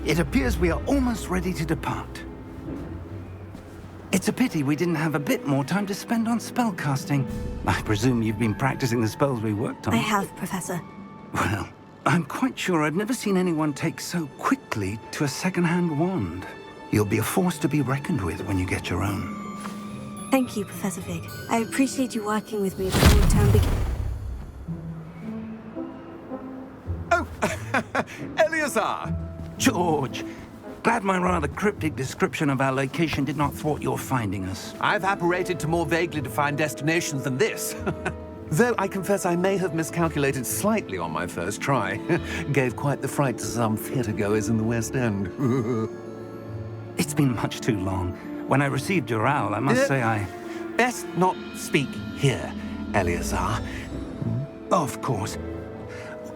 It appears we are almost ready to depart. It's a pity we didn't have a bit more time to spend on spellcasting. I presume you've been practicing the spells we worked on. I have, Professor. Well, I'm quite sure I've never seen anyone take so quickly to a second-hand wand. You'll be a force to be reckoned with when you get your own. Thank you, Professor Fig. I appreciate you working with me before the term begins. Oh, Eleazar! George, glad my rather cryptic description of our location did not thwart your finding us. I've apparated to more vaguely defined destinations than this. Though I confess I may have miscalculated slightly on my first try. Gave quite the fright to some theatre-goers in the West End. It's been much too long. When I received your owl, I must say I... Best not speak here, Eleazar. Of course.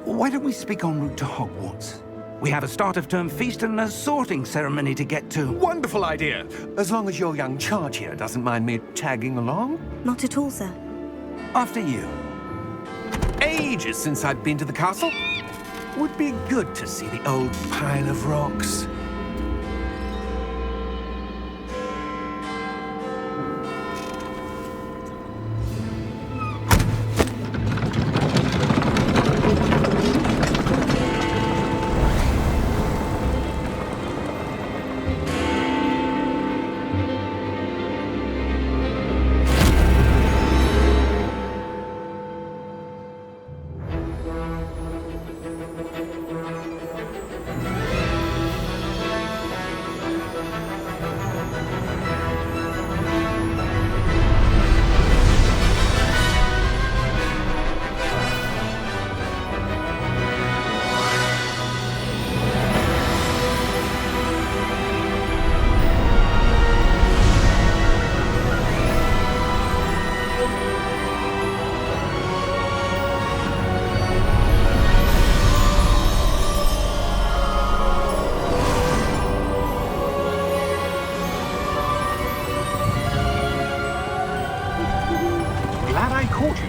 Why don't we speak en route to Hogwarts? We have a start-of-term feast and a sorting ceremony to get to. Wonderful idea! As long as your young charge here doesn't mind me tagging along. Not at all, sir. After you. Ages since I've been to the castle. Would be good to see the old pile of rocks.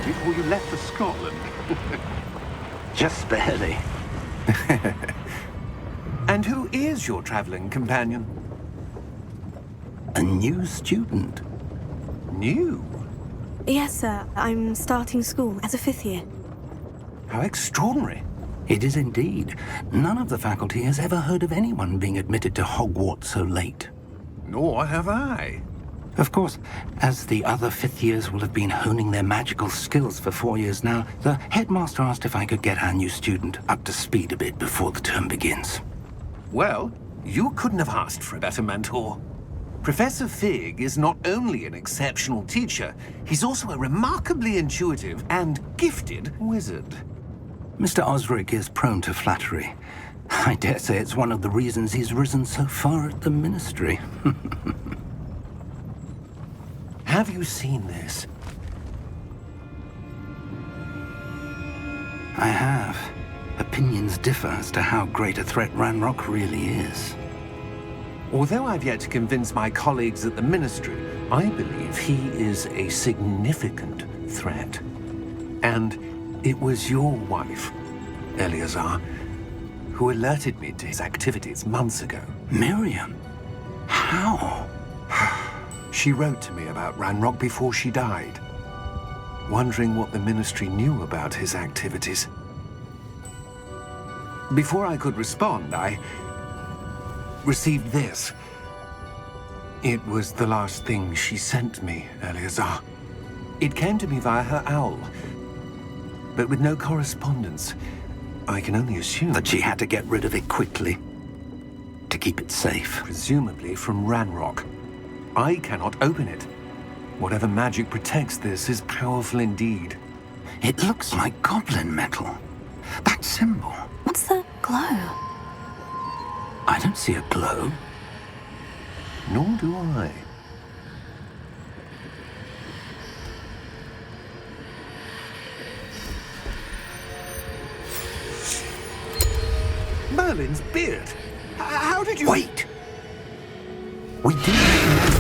Before you left for Scotland. Just barely. And who is your traveling companion? A new student. New? Yes, sir. I'm starting school as a 5th year. How extraordinary. It is indeed. None of the faculty has ever heard of anyone being admitted to Hogwarts so late. Nor have I. Of course, as the other 5th years will have been honing their magical skills for 4 years now, the headmaster asked if I could get our new student up to speed a bit before the term begins. Well, you couldn't have asked for a better mentor. Professor Fig is not only an exceptional teacher, he's also a remarkably intuitive and gifted wizard. Mr. Osric is prone to flattery. I dare say it's one of the reasons he's risen so far at the ministry. Have you seen this? I have. Opinions differ as to how great a threat Ranrock really is. Although I've yet to convince my colleagues at the Ministry, I believe he is a significant threat. And it was your wife, Eleazar, who alerted me to his activities months ago. Miriam? How? She wrote to me about Ranrock before she died, wondering what the Ministry knew about his activities. Before I could respond, I received this. It was the last thing she sent me, Eleazar. It came to me via her owl, but with no correspondence. I can only assume That she had to get rid of it quickly, to keep it safe. presumably from Ranrock. I cannot open it. Whatever magic protects this is powerful indeed. It looks like goblin metal. That symbol. What's the glow? I don't see a glow. Nor do I. Merlin's beard. How did you... Wait! We didn't...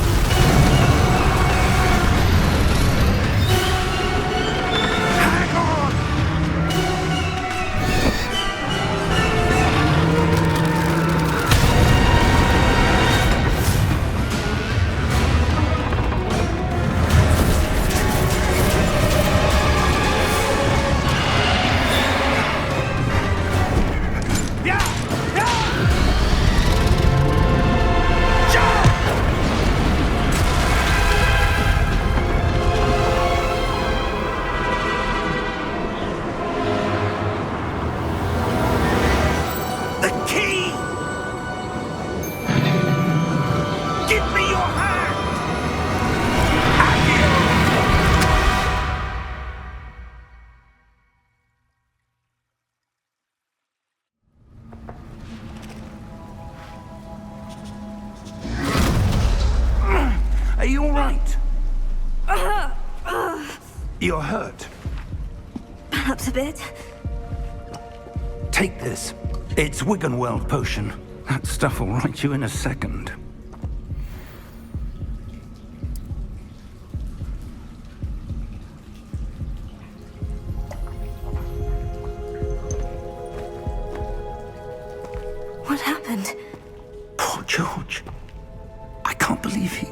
You're hurt. Perhaps a bit. Take this. It's Wiggenweld potion. That stuff will right you in a second. What happened? Poor George. I can't believe he...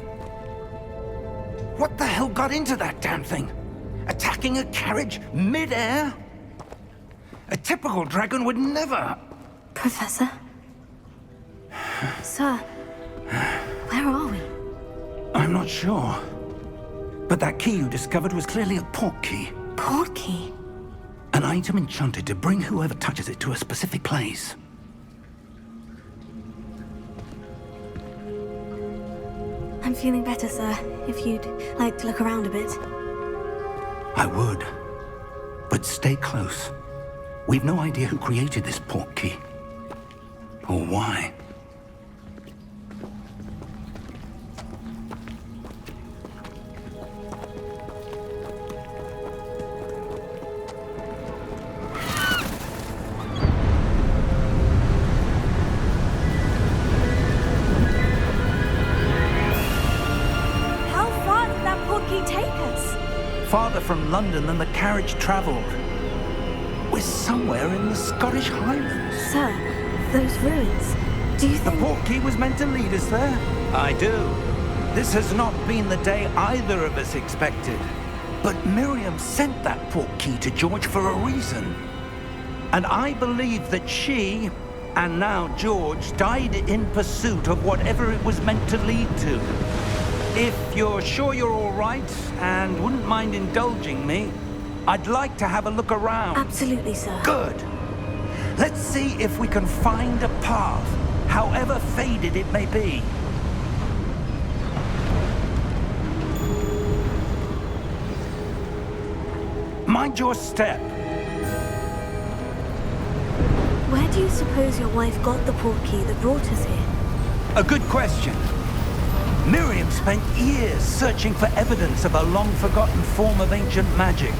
What the hell got into that damn thing? Attacking a carriage mid-air? A typical dragon would never... Professor? Sir, where are we? I'm not sure. But that key you discovered was clearly a port key. Port key? An item enchanted to bring whoever touches it to a specific place. I'm feeling better, sir. If you'd like to look around a bit. I would. But stay close. We've no idea who created this port key. Or why. How far did that port key take us? Farther from London than the carriage travelled. We're somewhere in the Scottish Highlands. Sir, those ruins. Do you The think... port key was meant to lead us there? I do. This has not been the day either of us expected. But Miriam sent that port key to George for a reason. And I believe that she, and now George, died in pursuit of whatever it was meant to lead to. If you're sure you're all right and wouldn't mind indulging me, I'd like to have a look around. Absolutely, sir. Good. Let's see if we can find a path, however faded it may be. Mind your step. Where do you suppose your wife got the port key that brought us here? A good question. Miriam spent years searching for evidence of a long-forgotten form of ancient magic.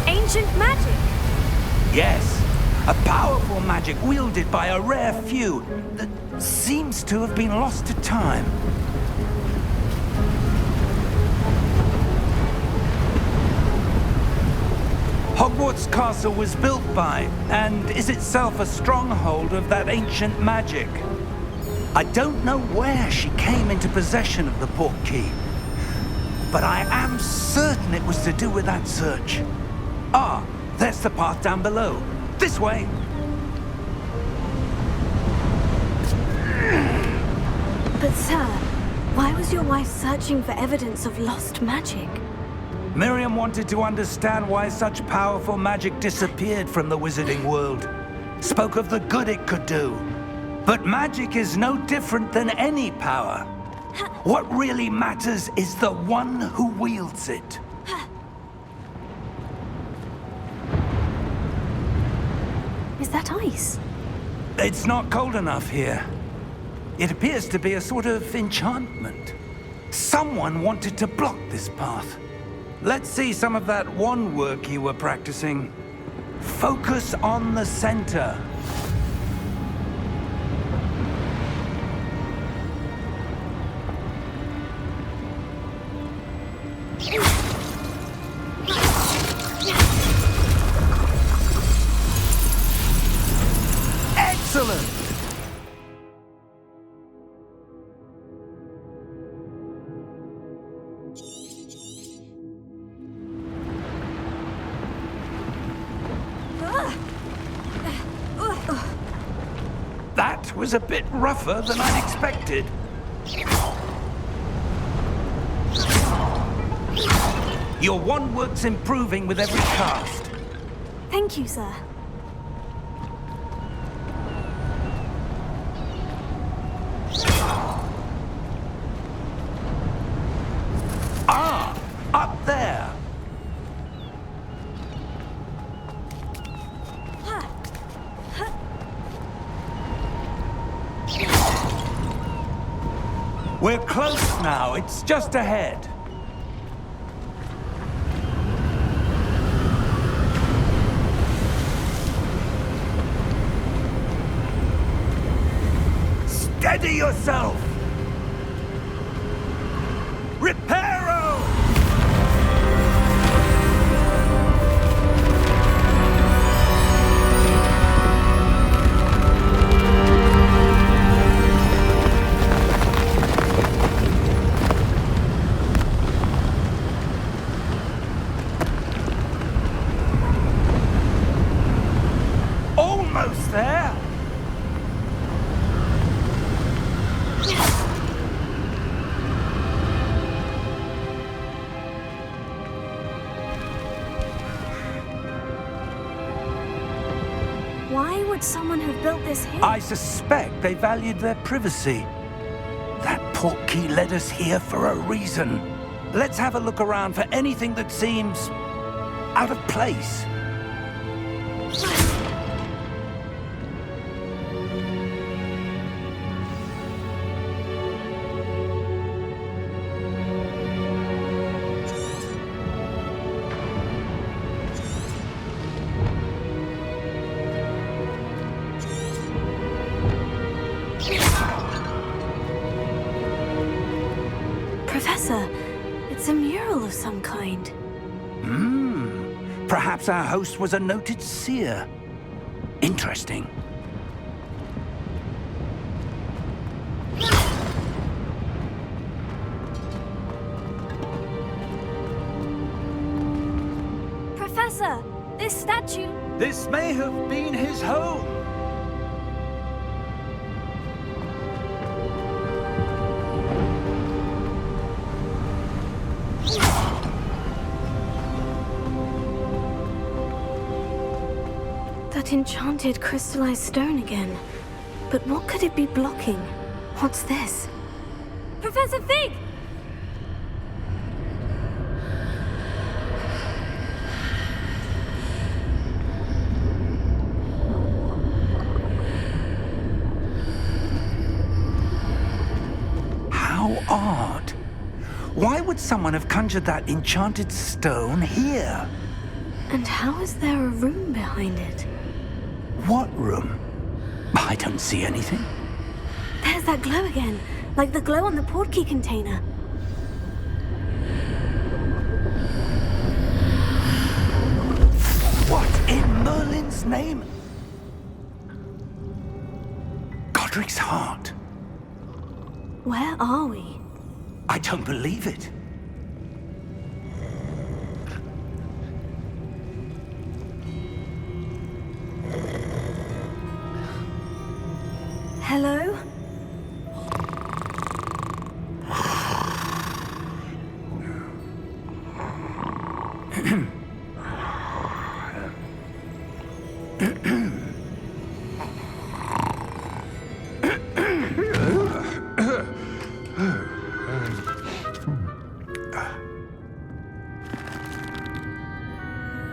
Ancient magic? Yes, a powerful magic wielded by a rare few that seems to have been lost to time. Hogwarts Castle was built by, and is itself a stronghold of that ancient magic. I don't know where she came into possession of the port key, but I am certain it was to do with that search. Ah, there's the path down below. This way. But sir, why was your wife searching for evidence of lost magic? Miriam wanted to understand why such powerful magic disappeared from the wizarding world. Spoke of the good it could do. But magic is no different than any power. What really matters is the one who wields it. Is that ice? It's not cold enough here. It appears to be a sort of enchantment. Someone wanted to block this path. Let's see some of that wand work you were practicing. Focus on the center. Excellent! That was a bit rougher than I'd expected. Your wand work's improving with every cast. Thank you, sir. Ah, up there. We're close now. It's just ahead. Steady yourself! Reparo! Almost there! Why would someone have built this here? I suspect they valued their privacy. That portkey led us here for a reason. Let's have a look around for anything that seems out of place. Professor, it's a mural of some kind. Perhaps our host was a noted seer. Interesting. Professor, this statue... This may have been his home. That enchanted crystallized stone again. But what could it be blocking? What's this? Professor Fig! How odd. Why would someone have conjured that enchanted stone here? And how is there a room behind it? What room? I don't see anything. There's that glow again, like the glow on the portkey container. What in Merlin's name? Godric's heart. Where are we? I don't believe it. Hello?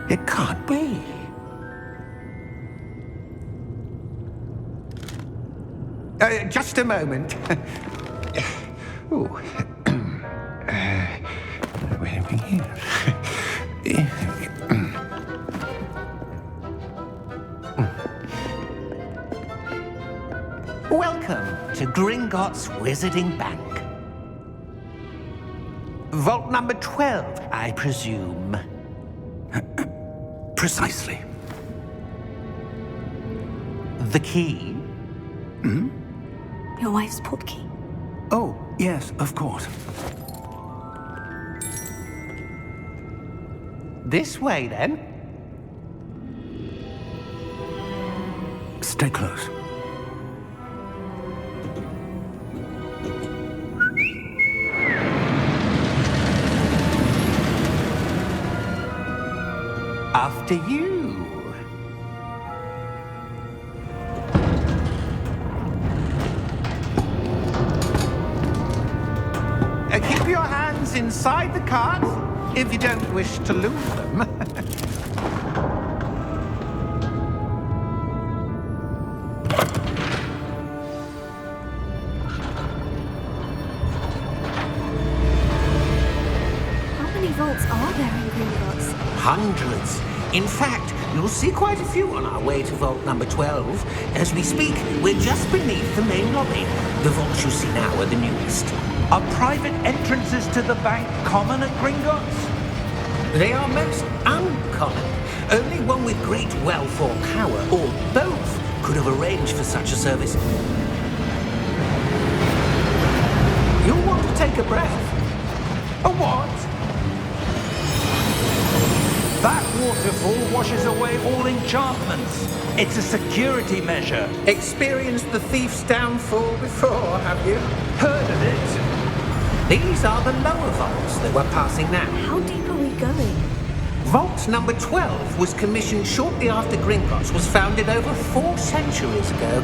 It can't be. Just a moment. Oh. Where are we here? Welcome to Gringotts Wizarding Bank. Vault number 12, I presume. Precisely. The key? Your wife's portkey. Oh, yes, of course. This way, then. Stay close. After you. Keep your hands inside the cart if you don't wish to lose them. vaults are there in Gringotts? Hundreds. In fact, you'll see quite a few on our way to vault number 12. As we speak, we're just beneath the main lobby. The vaults you see now are the newest. Are private entrances to the bank common at Gringotts? They are most uncommon. Only one with great wealth or power, or both, could have arranged for such a service. You'll want to take a breath. A what? That waterfall washes away all enchantments. It's a security measure. Experienced the thief's downfall before, have you? Heard of it? These are the lower vaults that we're passing now. How deep are we going? Vault number 12 was commissioned shortly after Gringotts was founded over 4 centuries ago.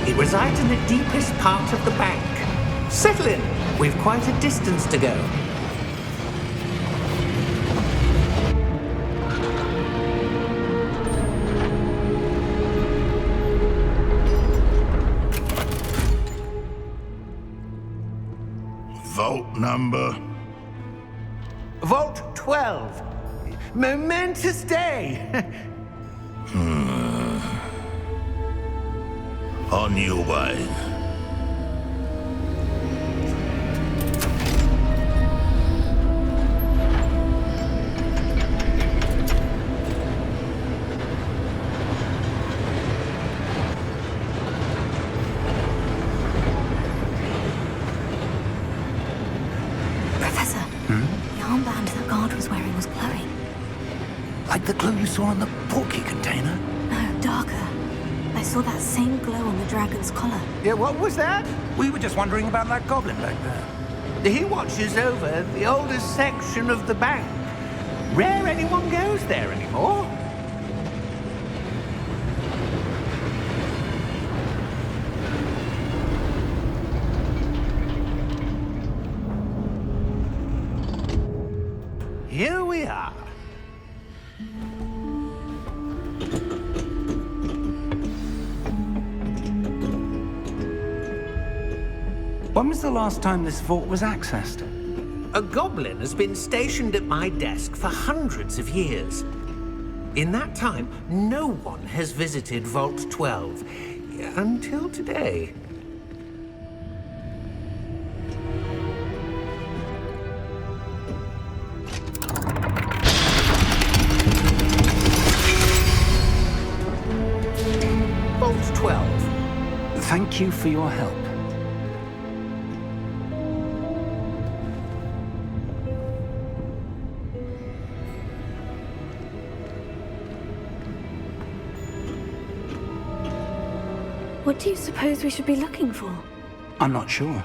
It resides in the deepest part of the bank. Settle in. We've quite a distance to go. Vault number? Vault 12. Momentous day. On your way. Professor, the armband that guard was wearing was glowing. Like the glow you saw on the porky container? No, darker. I saw that same glow on the dragon's collar. Yeah, what was that? We were just wondering about that goblin back there. He watches over the oldest section of the bank. Rare anyone goes there anymore. Here we are. When was the last time this vault was accessed? A goblin has been stationed at my desk for hundreds of years. In that time, no one has visited Vault 12 until today. Vault 12. Thank you for your help. What do you suppose we should be looking for? I'm not sure.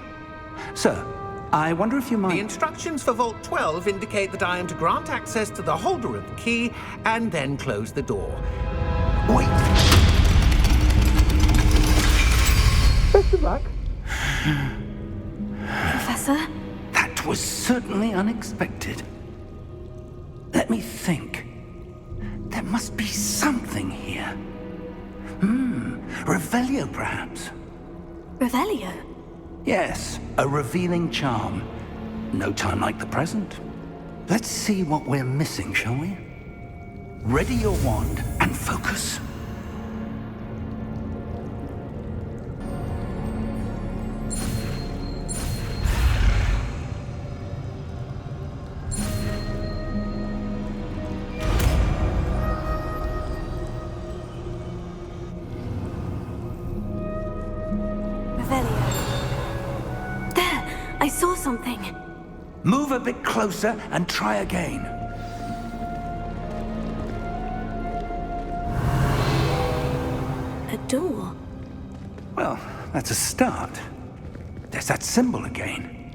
Sir, I wonder if you might... The instructions for Vault 12 indicate that I am to grant access to the holder of the key and then close the door. Wait! Best of luck. Professor? That was certainly unexpected. Let me think. There must be something here. Revelio, perhaps? Revelio? Yes, a revealing charm. No time like the present. Let's see what we're missing, shall we? Ready your wand and focus. I saw something. Move a bit closer and try again. A door? Well, that's a start. There's that symbol again.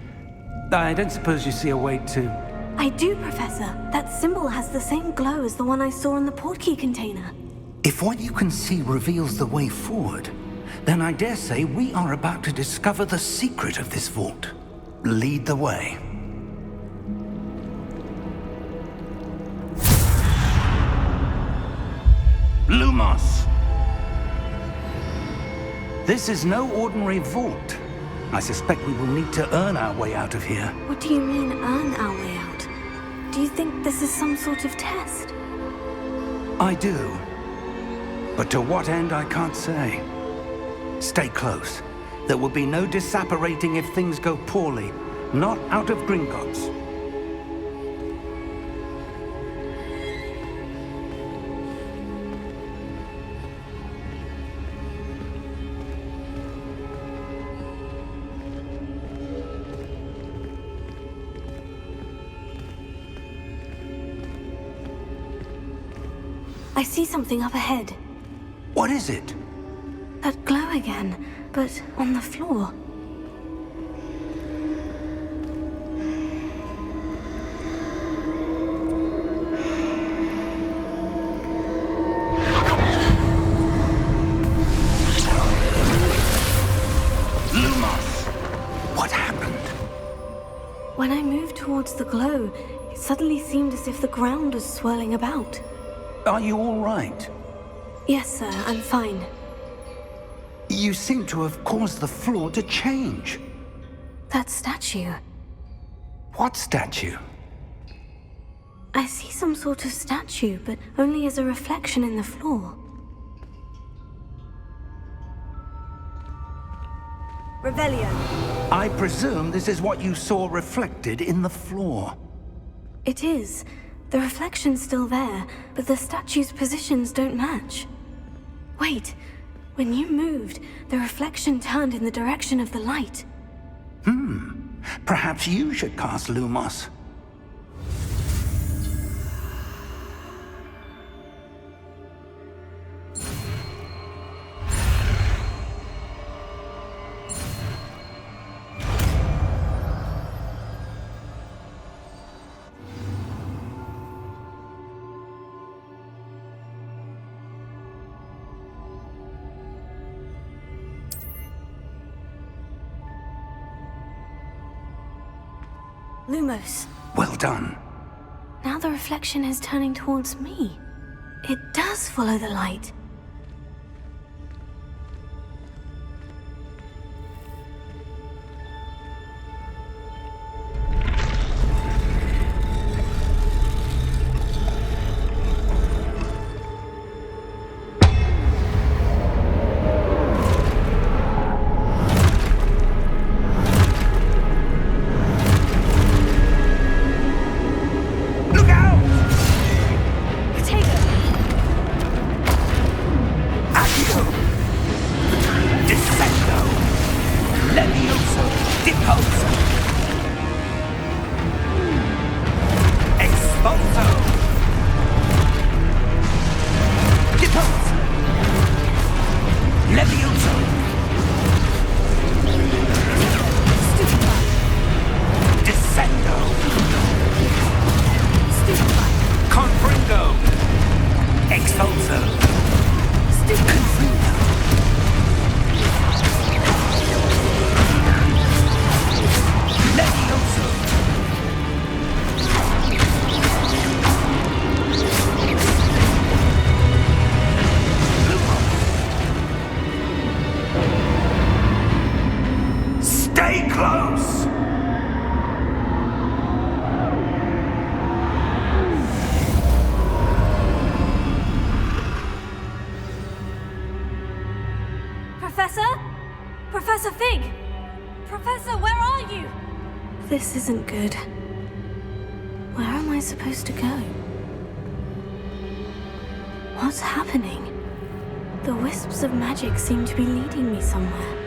I don't suppose you see a way to... I do, Professor. That symbol has the same glow as the one I saw in the portkey container. If what you can see reveals the way forward, then I dare say we are about to discover the secret of this vault. Lead the way. Lumos! This is no ordinary vault. I suspect we will need to earn our way out of here. What do you mean, earn our way out? Do you think this is some sort of test? I do. But to what end, I can't say. Stay close. There will be no disapparating if things go poorly. Not out of Gringotts. I see something up ahead. What is it? That glow again, but on the floor. Lumos! What happened? When I moved towards the glow, it suddenly seemed as if the ground was swirling about. Are you all right? Yes, sir, I'm fine. You seem to have caused the floor to change. That statue. What statue? I see some sort of statue, but only as a reflection in the floor. Revelio. I presume this is what you saw reflected in the floor. It is. The reflection's still there, but the statue's positions don't match. Wait, when you moved, the reflection turned in the direction of the light. Perhaps you should cast Lumos. Lumos. Well done. Now the reflection is turning towards me. It does follow the light. Professor Fig! Professor, where are you? This isn't good. Where am I supposed to go? What's happening? The wisps of magic seem to be leading me somewhere.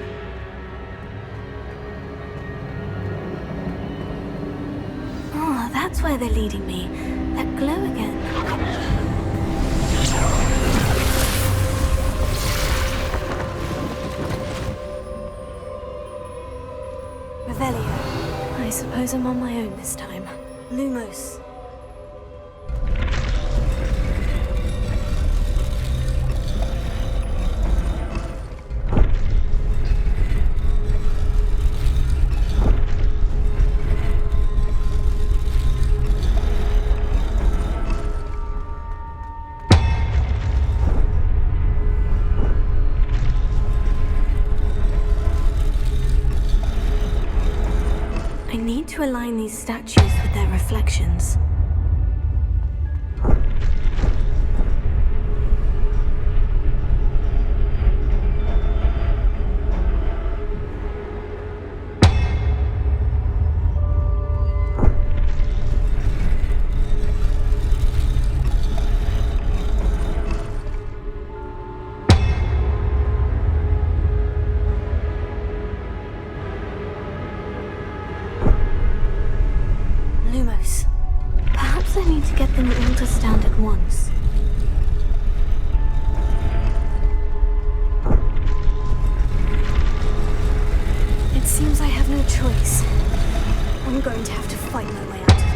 Oh, that's where they're leading me. That glow again. Revelio. I suppose I'm on my own this time. Lumos. To align these statues with their reflections. them all to stand at once. It seems I have no choice. I'm going to have to fight my way out of here.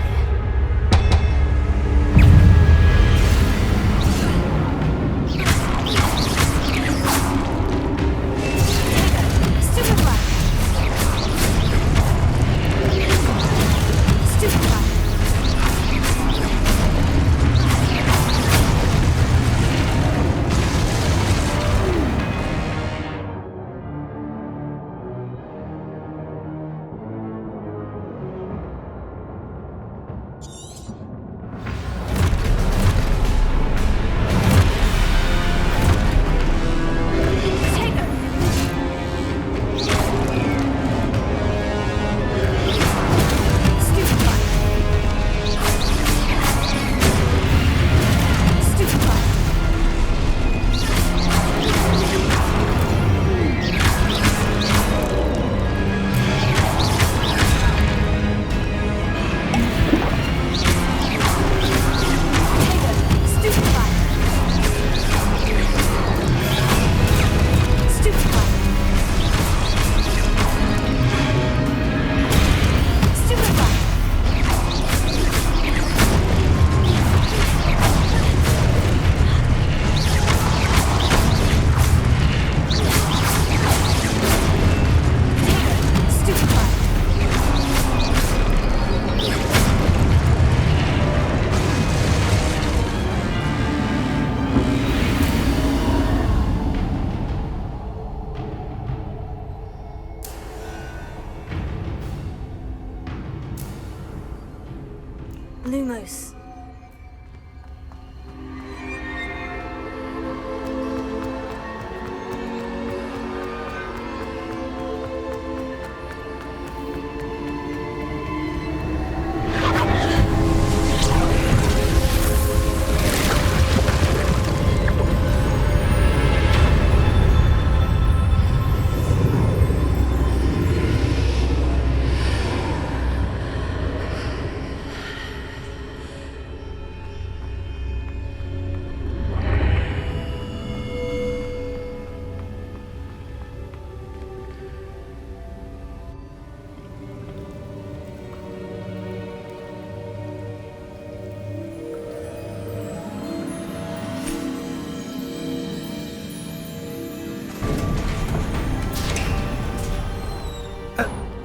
Lumos.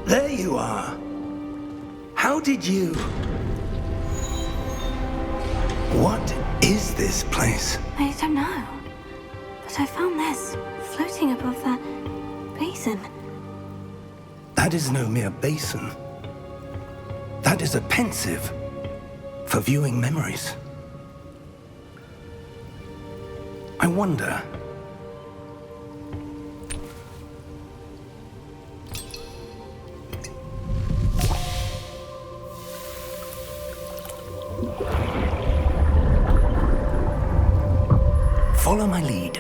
There you are. How did you... What is this place? I don't know. But I found this floating above that basin. That is no mere basin. That is a pensive for viewing memories. I wonder... Follow my lead.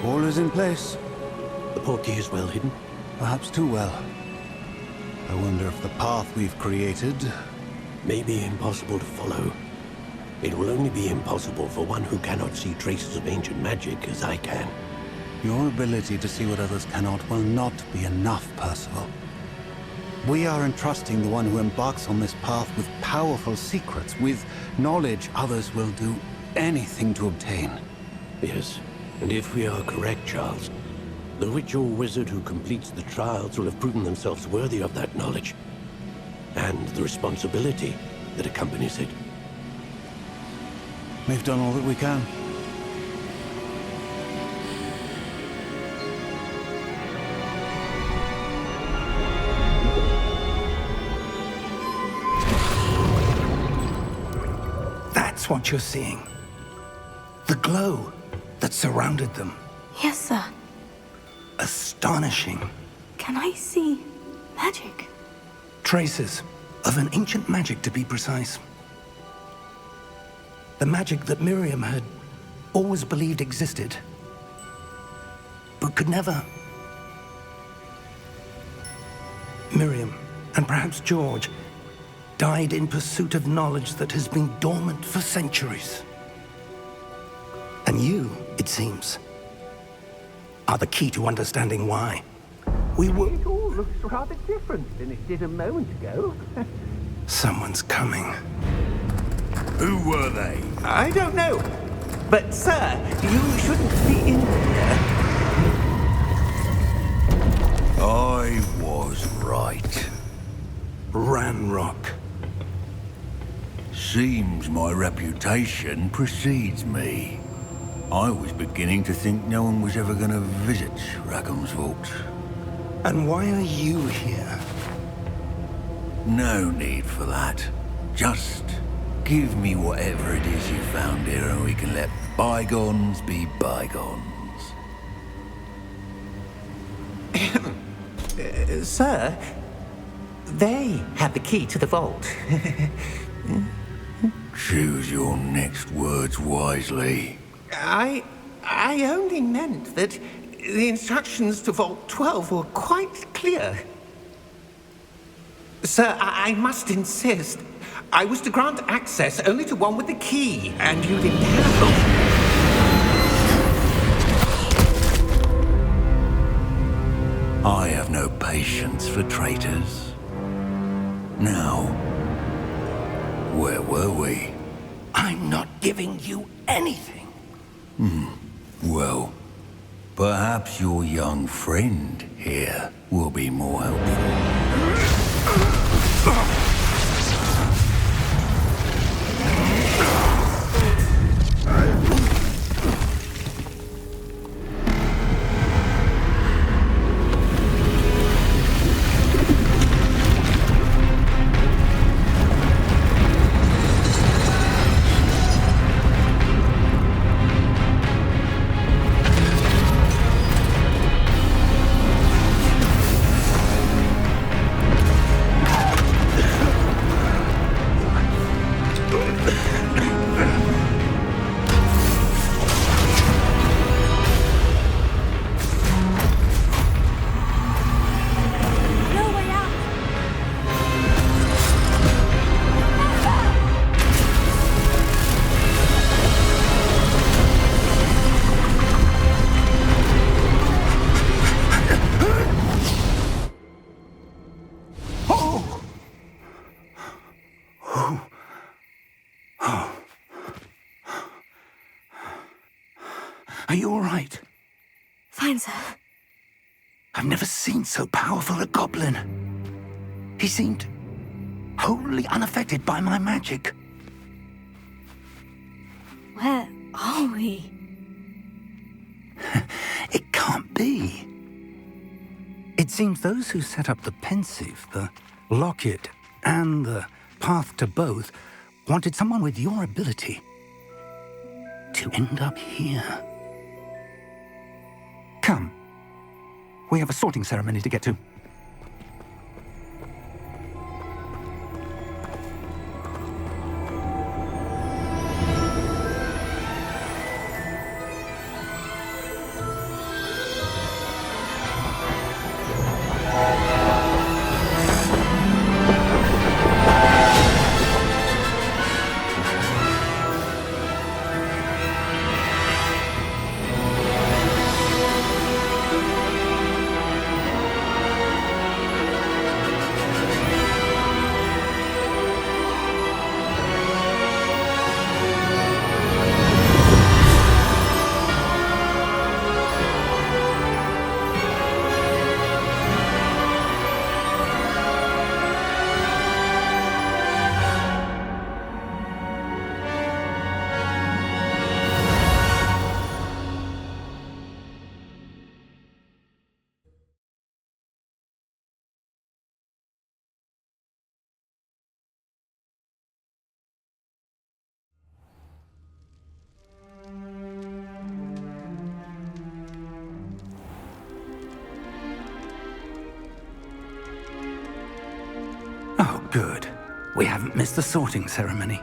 All is in place. The portkey is well hidden. Perhaps too well. I wonder if the path we've created... May be impossible to follow. It will only be impossible for one who cannot see traces of ancient magic as I can. Your ability to see what others cannot will not be enough, Percival. We are entrusting the one who embarks on this path with powerful secrets, with knowledge others will do anything to obtain. Yes, and if we are correct, Charles, the witch or wizard who completes the trials will have proven themselves worthy of that knowledge, and the responsibility that accompanies it. We've done all that we can. That's what you're seeing. The glow, the that surrounded them. Yes, sir. Astonishing. Can I see magic? Traces of an ancient magic, to be precise. The magic that Miriam had always believed existed, but could never. Miriam, and perhaps George, died in pursuit of knowledge that has been dormant for centuries. And you, it seems, are the key to understanding why. We were... It all looks rather different than it did a moment ago. Someone's coming. Who were they? I don't know. But, sir, you shouldn't be in here. I was right. Ranrock. Seems my reputation precedes me. I was beginning to think no one was ever going to visit Rackham's vault. And why are you here? No need for that. Just give me whatever it is you found here and we can let bygones be bygones. Sir, they had the key to the vault. Choose your next words wisely. I only meant that the instructions to Vault 12 were quite clear. Sir, I must insist. I was to grant access only to one with the key, and you didn't have... I have no patience for traitors. Now, where were we? I'm not giving you anything. Well, perhaps your young friend here will be more helpful. Are you all right? Fine, sir. I've never seen so powerful a goblin. He seemed wholly unaffected by my magic. Where are we? It can't be. It seems those who set up the pensive, the locket, and the path to both wanted someone with your ability to end up here. Come. We have a sorting ceremony to get to. Good. We haven't missed the sorting ceremony.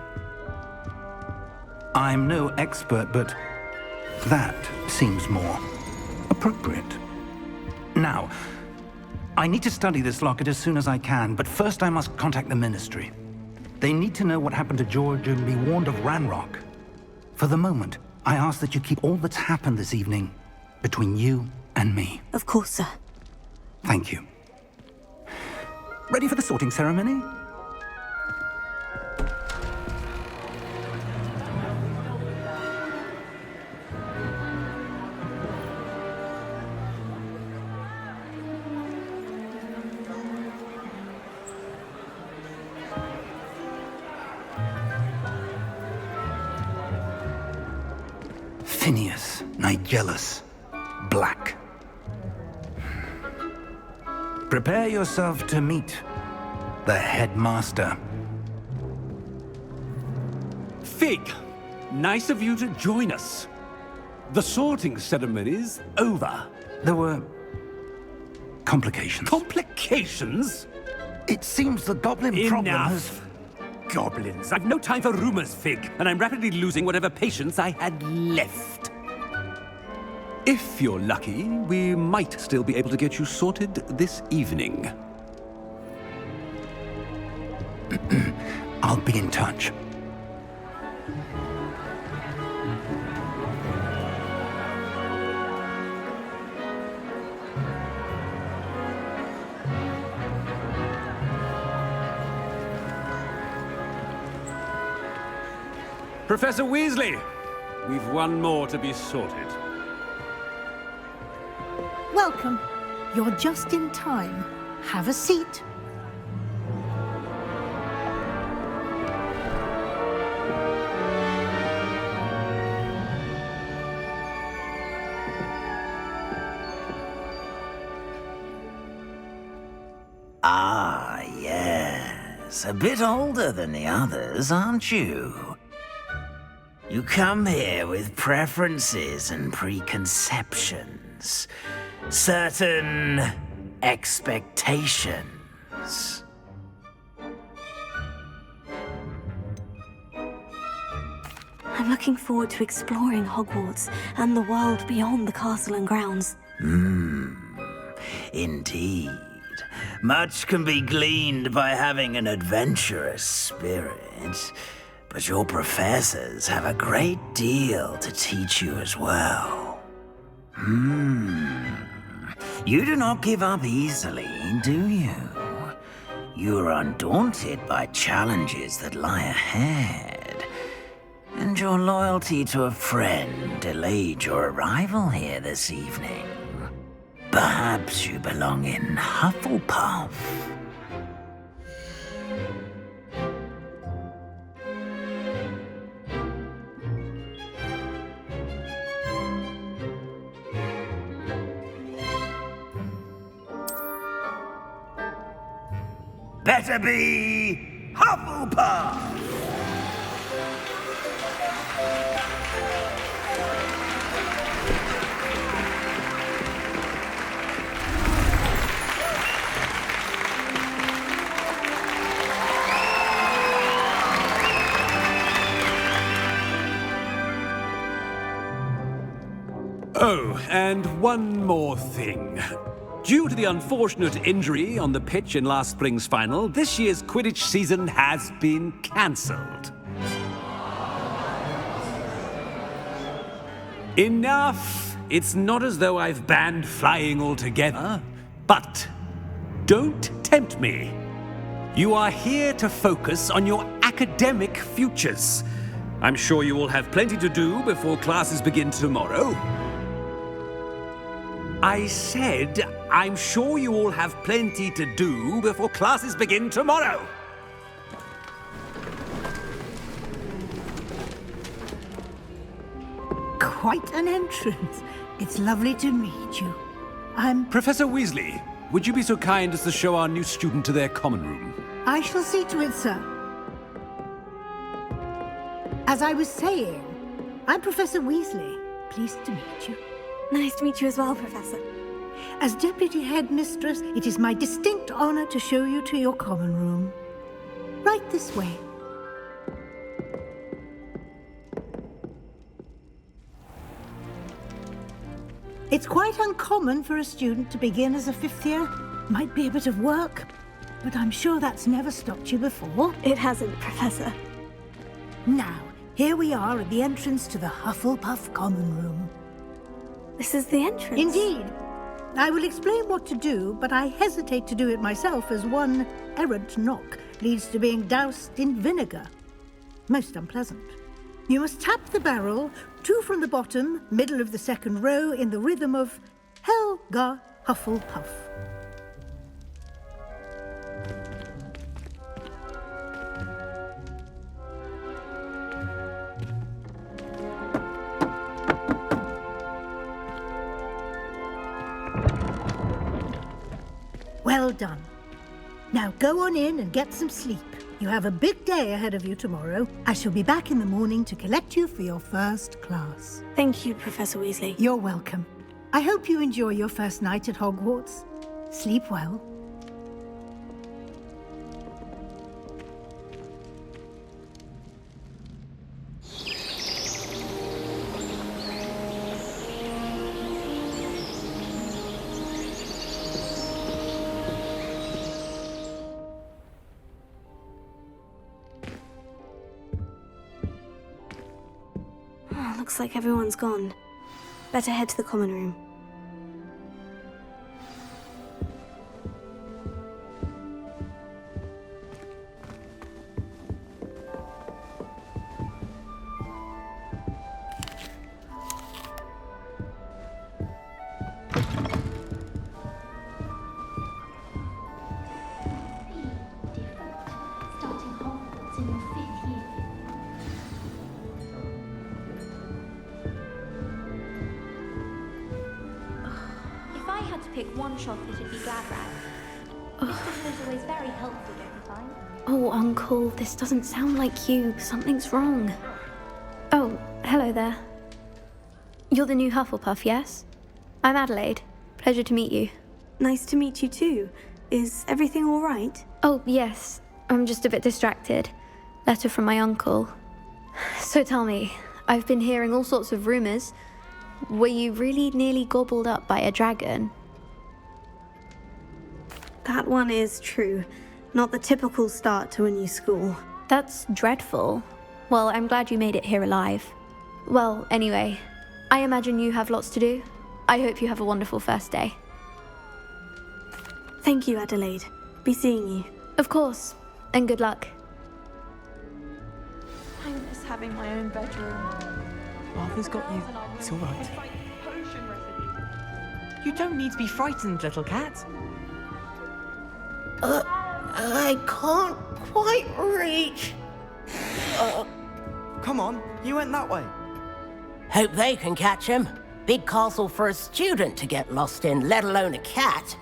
I'm no expert, but that seems more appropriate. Now, I need to study this locket as soon as I can, but first I must contact the Ministry. They need to know what happened to George and be warned of Ranrock. For the moment, I ask that you keep all that's happened this evening between you and me. Of course, sir. Thank you. Ready for the sorting ceremony? Phineas, Nigellus, Black. Prepare yourself to meet the headmaster. Fig, nice of you to join us. The sorting ceremony's over. There were complications. Complications? It seems the goblin problem has... Enough. Goblins. I've no time for rumors, Fig, and I'm rapidly losing whatever patience I had left. If you're lucky, we might still be able to get you sorted this evening. I'll be in touch. Professor Weasley, we've one more to be sorted. Welcome. You're just in time. Have a seat. Ah, yes. A bit older than the others, aren't you? You come here with preferences and preconceptions. Certain expectations. I'm looking forward to exploring Hogwarts and the world beyond the castle and grounds. Indeed. Much can be gleaned by having an adventurous spirit, but your professors have a great deal to teach you as well. You do not give up easily, do you? You are undaunted by challenges that lie ahead. And your loyalty to a friend delayed your arrival here this evening. Perhaps you belong in Hufflepuff. Better be Hufflepuff! Oh, and one more thing. Due to the unfortunate injury on the pitch in last spring's final, this year's Quidditch season has been cancelled. Enough! It's not as though I've banned flying altogether, but don't tempt me. You are here to focus on your academic futures. I'm sure you will have plenty to do before classes begin tomorrow. I said, I'm sure you all have plenty to do before classes begin tomorrow. Quite an entrance. It's lovely to meet you. Professor Weasley, would you be so kind as to show our new student to their common room? I shall see to it, sir. As I was saying, I'm Professor Weasley. Pleased to meet you. Nice to meet you as well, Professor. As Deputy Headmistress, it is my distinct honor to show you to your common room. Right this way. It's quite uncommon for a student to begin as a fifth year. Might be a bit of work, but I'm sure that's never stopped you before. It hasn't, Professor. Now, here we are at the entrance to the Hufflepuff Common Room. This is the entrance? Indeed. I will explain what to do, but I hesitate to do it myself as one errant knock leads to being doused in vinegar. Most unpleasant. You must tap the barrel, 2 from the bottom, middle of the second row, in the rhythm of Helga Hufflepuff. Well done. Now go on in and get some sleep. You have a big day ahead of you tomorrow. I shall be back in the morning to collect you for your first class. Thank you, Professor Weasley. You're welcome. I hope you enjoy your first night at Hogwarts. Sleep well. Looks like everyone's gone. Better head to the common room. Pick one shop that should be glad rags. Mr. is always very helpful, don't you find? Oh, Uncle, this doesn't sound like you. Something's wrong. Oh, hello there. You're the new Hufflepuff, yes? I'm Adelaide. Pleasure to meet you. Nice to meet you too. Is everything all right? Oh, yes. I'm just a bit distracted. Letter from my uncle. So tell me, I've been hearing all sorts of rumors. Were you really nearly gobbled up by a dragon? That one is true. Not the typical start to a new school. That's dreadful. Well, I'm glad you made it here alive. Well, anyway, I imagine you have lots to do. I hope you have a wonderful first day. Thank you, Adelaide. Be seeing you. Of course, and good luck. I miss having my own bedroom. Arthur's got you. It's all right. You don't need to be frightened, little cat. I can't quite reach. Come on, you went that way. Hope they can catch him. Big castle for a student to get lost in, let alone a cat.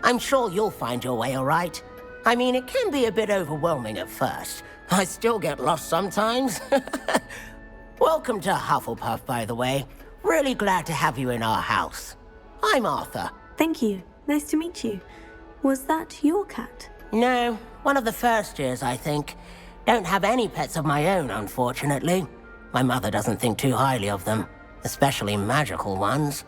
I'm sure you'll find your way all right. I mean, it can be a bit overwhelming at first. I still get lost sometimes. Welcome to Hufflepuff, by the way. Really glad to have you in our house. I'm Arthur. Thank you. Nice to meet you. Was that your cat? No, one of the first years, I think. Don't have any pets of my own, unfortunately. My mother doesn't think too highly of them, especially magical ones.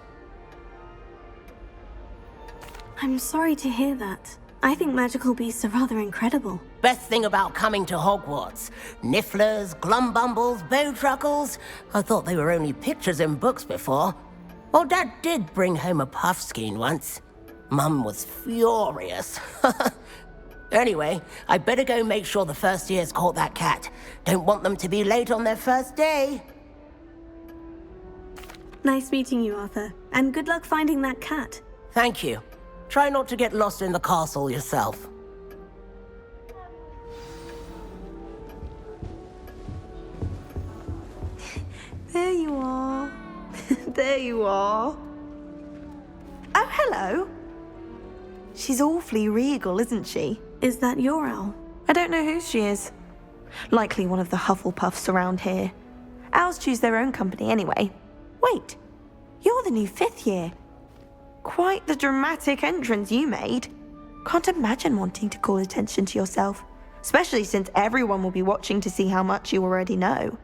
I'm sorry to hear that. I think magical beasts are rather incredible. Best thing about coming to Hogwarts. Nifflers, glumbumbles, bowtruckles. I thought they were only pictures in books before. Well, Dad did bring home a puffskein once. Mum was furious. Anyway, I better go make sure the first years caught that cat. Don't want them to be late on their first day. Nice meeting you, Arthur. And good luck finding that cat. Thank you. Try not to get lost in the castle yourself. There you are. There you are. Oh, hello. She's awfully regal, isn't she? Is that your owl? I don't know who she is. Likely one of the Hufflepuffs around here. Owls choose their own company anyway. Wait, you're the new 5th year. Quite the dramatic entrance you made. Can't imagine wanting to call attention to yourself. especially since everyone will be watching to see how much you already know.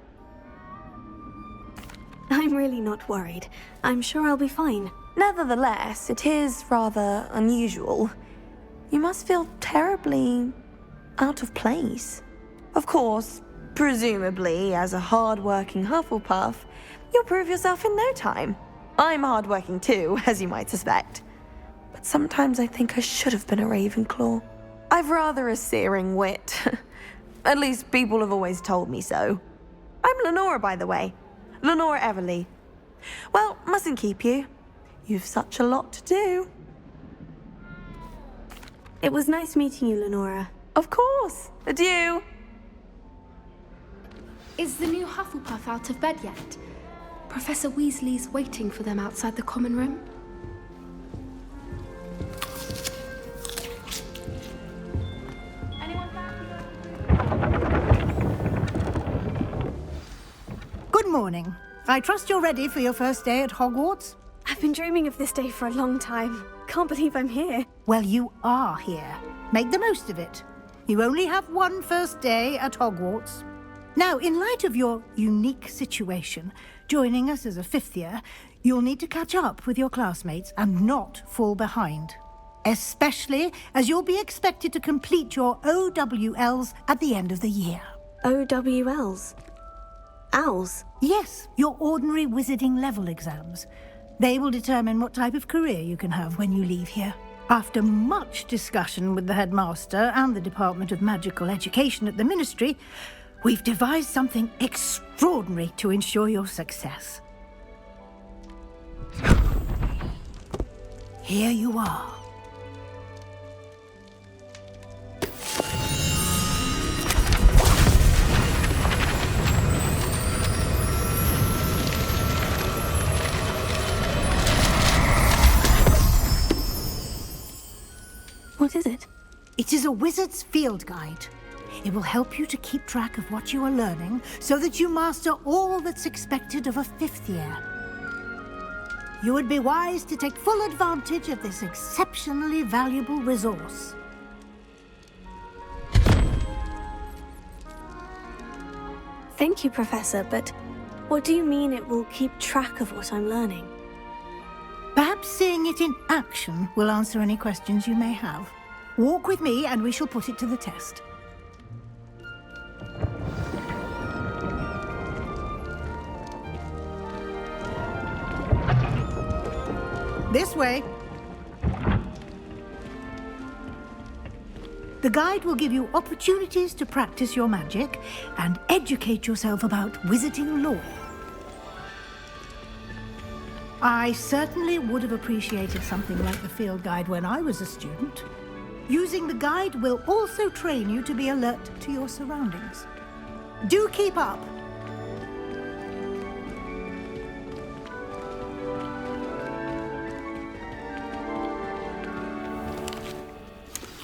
I'm really not worried. I'm sure I'll be fine. Nevertheless, it is rather unusual. You must feel terribly out of place. Of course, presumably, as a hard-working Hufflepuff, you'll prove yourself in no time. I'm hard-working too, as you might suspect. But sometimes I think I should have been a Ravenclaw. I've rather a searing wit. At least people have always told me so. I'm Lenora, by the way. Lenora Everly. Well, mustn't keep you. You've such a lot to do. It was nice meeting you, Lenora. Of course. Adieu. Is the new Hufflepuff out of bed yet? Professor Weasley's waiting for them outside the common room. Good morning. I trust you're ready for your first day at Hogwarts? I've been dreaming of this day for a long time. Can't believe I'm here. Well, you are here. Make the most of it. You only have one first day at Hogwarts. Now, in light of your unique situation, joining us as a fifth year, you'll need to catch up with your classmates and not fall behind. Especially as you'll be expected to complete your OWLs at the end of the year. OWLs? Owls? Yes, your ordinary wizarding level exams. They will determine what type of career you can have when you leave here. After much discussion with the headmaster and the Department of Magical Education at the Ministry, we've devised something extraordinary to ensure your success. Here you are. What is it? It is a wizard's field guide. It will help you to keep track of what you are learning so that you master all that's expected of a fifth year. You would be wise to take full advantage of this exceptionally valuable resource. Thank you, Professor, but what do you mean it will keep track of what I'm learning? Perhaps seeing it in action will answer any questions you may have. Walk with me and we shall put it to the test. This way. The guide will give you opportunities to practice your magic and educate yourself about wizarding lore. I certainly would have appreciated something like the field guide when I was a student. Using the guide will also train you to be alert to your surroundings. Do keep up.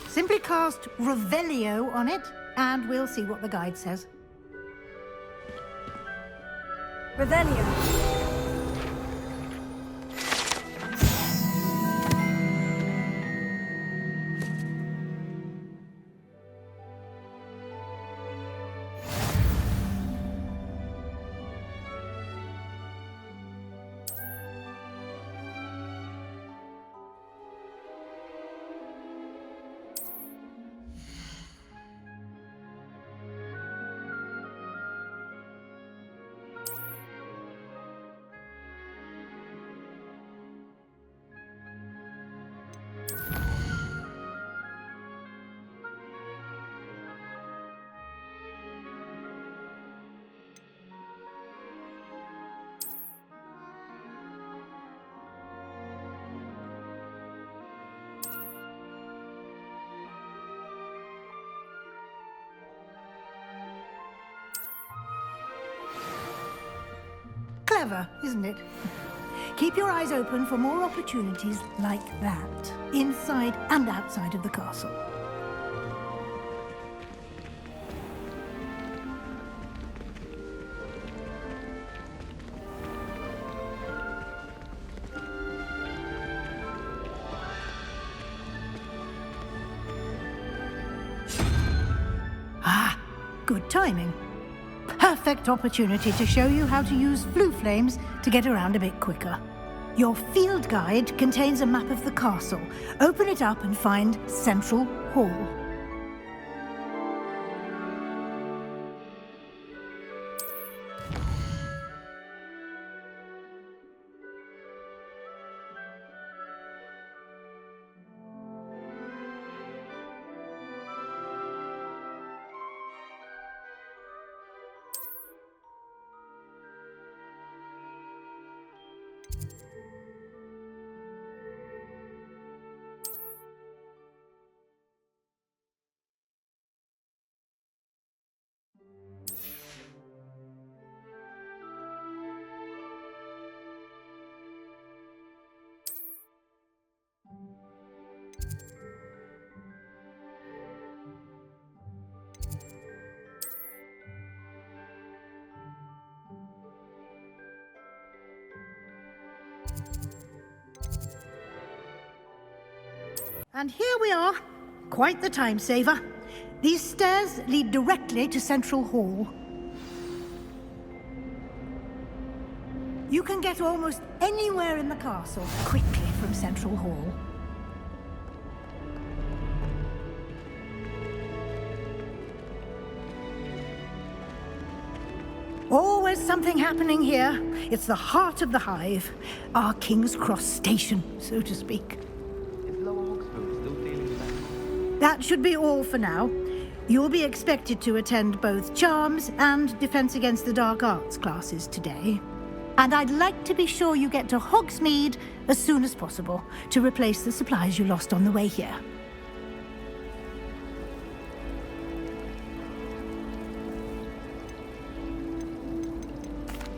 Simply cast Revelio on it, and we'll see what the guide says. Revelio. Clever, isn't it? Keep your eyes open for more opportunities like that, inside and outside of the castle. good timing. Perfect opportunity to show you how to use flue flames to get around a bit quicker. Your field guide contains a map of the castle. Open it up and find Central Hall. And here we are. Quite the time saver. These stairs lead directly to Central Hall. You can get almost anywhere in the castle quickly from Central Hall. Always something happening here. It's the heart of the hive. Our King's Cross station, so to speak. That should be all for now. You'll be expected to attend both Charms and Defense Against the Dark Arts classes today. And I'd like to be sure you get to Hogsmeade as soon as possible to replace the supplies you lost on the way here.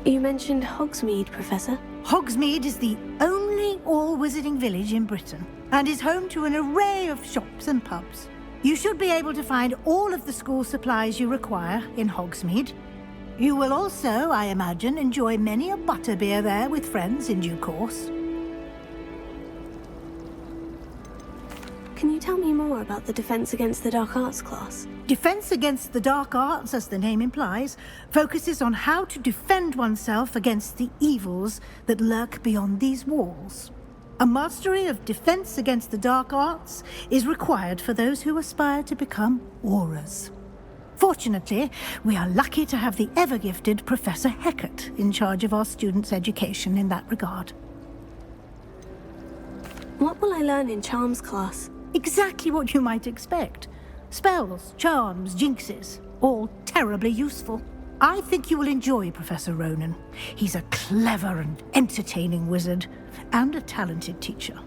You mentioned Hogsmeade, Professor. Hogsmeade is the only all-wizarding village in Britain and is home to an array of shops and pubs. You should be able to find all of the school supplies you require in Hogsmeade. You will also, I imagine, enjoy many a butterbeer there with friends in due course. Can you tell me more about the Defense Against the Dark Arts class? Defense Against the Dark Arts, as the name implies, focuses on how to defend oneself against the evils that lurk beyond these walls. A mastery of Defense Against the Dark Arts is required for those who aspire to become Aurors. Fortunately, we are lucky to have the ever-gifted Professor Hecat in charge of our students' education in that regard. What will I learn in Charms class? Exactly what you might expect. Spells, charms, jinxes, all terribly useful. I think you will enjoy Professor Ronan. He's a clever and entertaining wizard, and a talented teacher.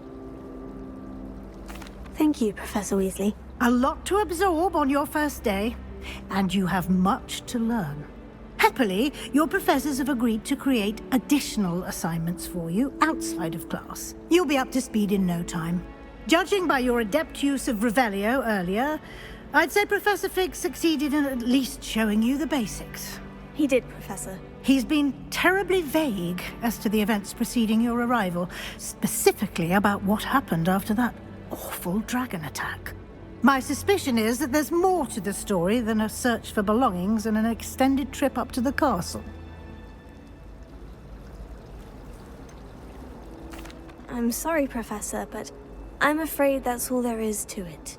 Thank you, Professor Weasley. A lot to absorb on your first day, and you have much to learn. Happily, your professors have agreed to create additional assignments for you outside of class. You'll be up to speed in no time. Judging by your adept use of Revelio earlier, I'd say Professor Fig succeeded in at least showing you the basics. He did, Professor. He's been terribly vague as to the events preceding your arrival, specifically about what happened after that awful dragon attack. My suspicion is that there's more to the story than a search for belongings and an extended trip up to the castle. I'm sorry, Professor, but I'm afraid that's all there is to it.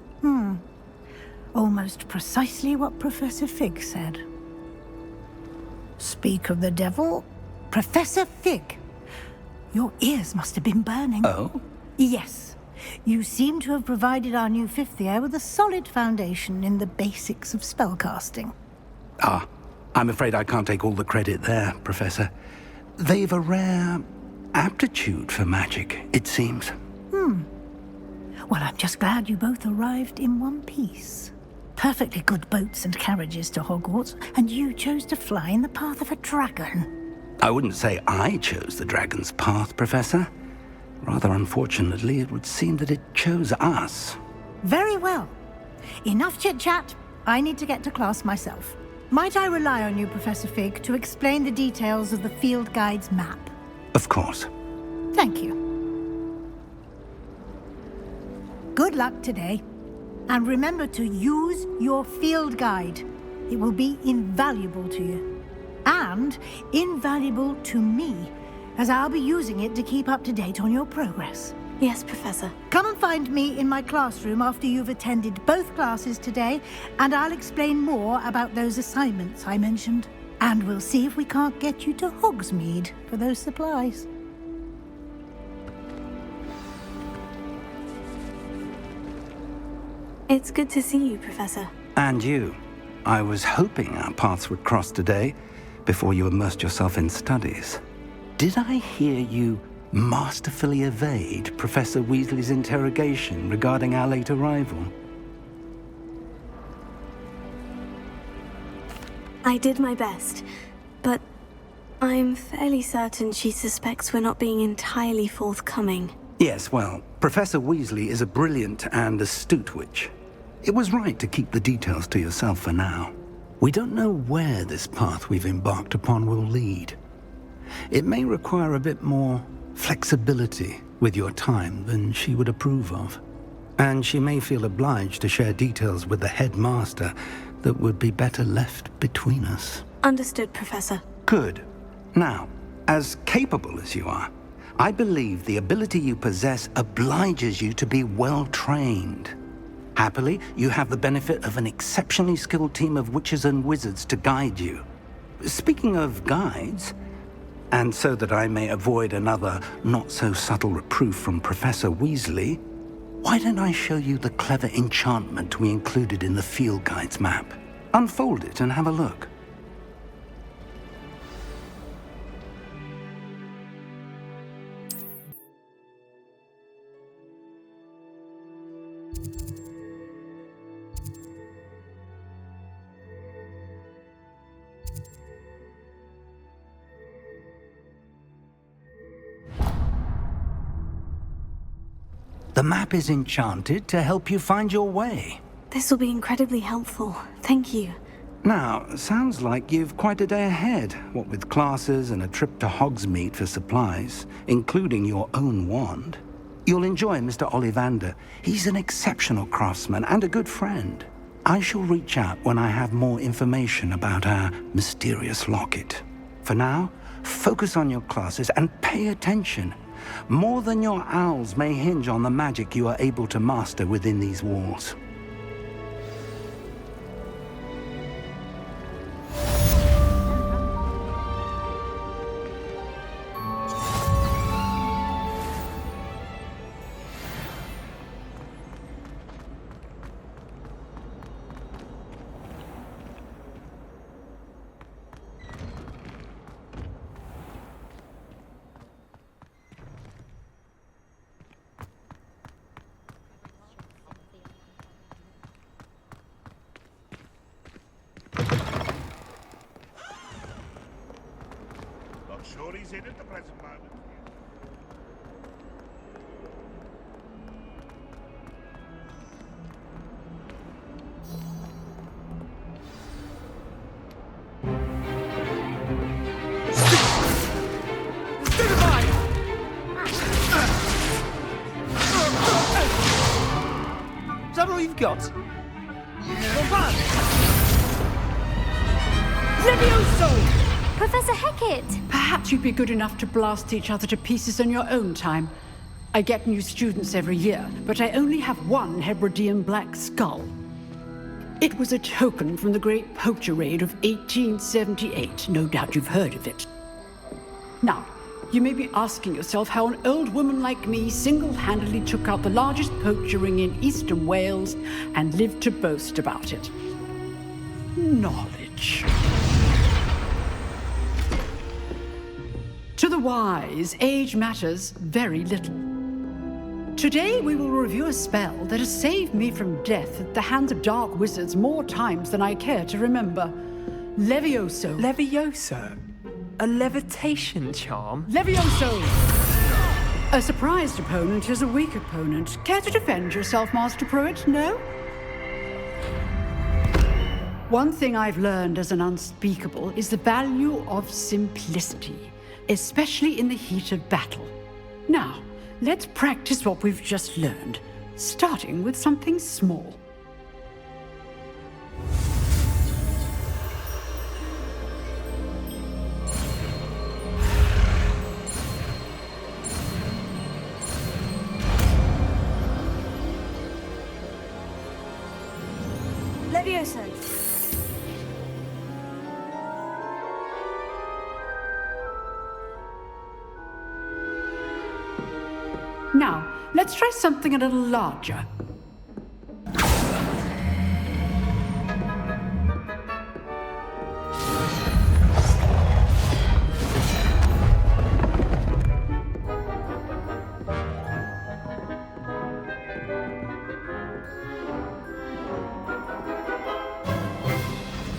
Almost precisely what Professor Fig said. Speak of the devil, Professor Fig. Your ears must have been burning. Oh? Yes. You seem to have provided our new fifth year with a solid foundation in the basics of spellcasting. Ah, I'm afraid I can't take all the credit there, Professor. They've a rare aptitude for magic, it seems. Well, I'm just glad you both arrived in one piece. Perfectly good boats and carriages to Hogwarts, and you chose to fly in the path of a dragon. I wouldn't say I chose the dragon's path, Professor. Rather unfortunately, it would seem that it chose us. Very well. Enough chit-chat. I need to get to class myself. Might I rely on you, Professor Fig, to explain the details of the field guide's map? Of course. Thank you. Good luck today. And remember to use your field guide. It will be invaluable to you. And invaluable to me, as I'll be using it to keep up to date on your progress. Yes, Professor. Come and find me in my classroom after you've attended both classes today, and I'll explain more about those assignments I mentioned. And we'll see if we can't get you to Hogsmeade for those supplies. It's good to see you, Professor. And you. I was hoping our paths would cross today, before you immersed yourself in studies. Did I hear you masterfully evade Professor Weasley's interrogation regarding our late arrival? I did my best, but I'm fairly certain she suspects we're not being entirely forthcoming. Yes, well, Professor Weasley is a brilliant and astute witch. It was right to keep the details to yourself for now. We don't know where this path we've embarked upon will lead. It may require a bit more flexibility with your time than she would approve of. And she may feel obliged to share details with the headmaster that would be better left between us. Understood, Professor. Good. Now, as capable as you are, I believe the ability you possess obliges you to be well trained. Happily, you have the benefit of an exceptionally skilled team of witches and wizards to guide you. Speaking of guides, and so that I may avoid another not-so-subtle reproof from Professor Weasley, why don't I show you the clever enchantment we included in the field guide's map? Unfold it and have a look. The map is enchanted to help you find your way. This will be incredibly helpful. Thank you. Now, sounds like you've quite a day ahead, what with classes and a trip to Hogsmeade for supplies, including your own wand. You'll enjoy Mr. Ollivander. He's an exceptional craftsman and a good friend. I shall reach out when I have more information about our mysterious locket. For now, focus on your classes and pay attention. More than your owls may hinge on the magic you are able to master within these walls. Sure he's in at the present moment. Is that all you've got? Well, run! Levioso! Professor Hecat! Perhaps you'd be good enough to blast each other to pieces in your own time. I get new students every year, but I only have one Hebridean black skull. It was a token from the Great Poacher Raid of 1878. No doubt you've heard of it. Now, you may be asking yourself how an old woman like me single-handedly took out the largest poacher ring in eastern Wales and lived to boast about it. Knowledge. To the wise, age matters very little. Today we will review a spell that has saved me from death at the hands of dark wizards more times than I care to remember. Levioso. Levioso? A levitation charm? Levioso! A surprised opponent is a weak opponent. Care to defend yourself, Master Pruitt? No? One thing I've learned as an unspeakable is the value of simplicity, especially in the heat of battle. Now, let's practice what we've just learned, starting with something small. Levioso. Now, let's try something a little larger.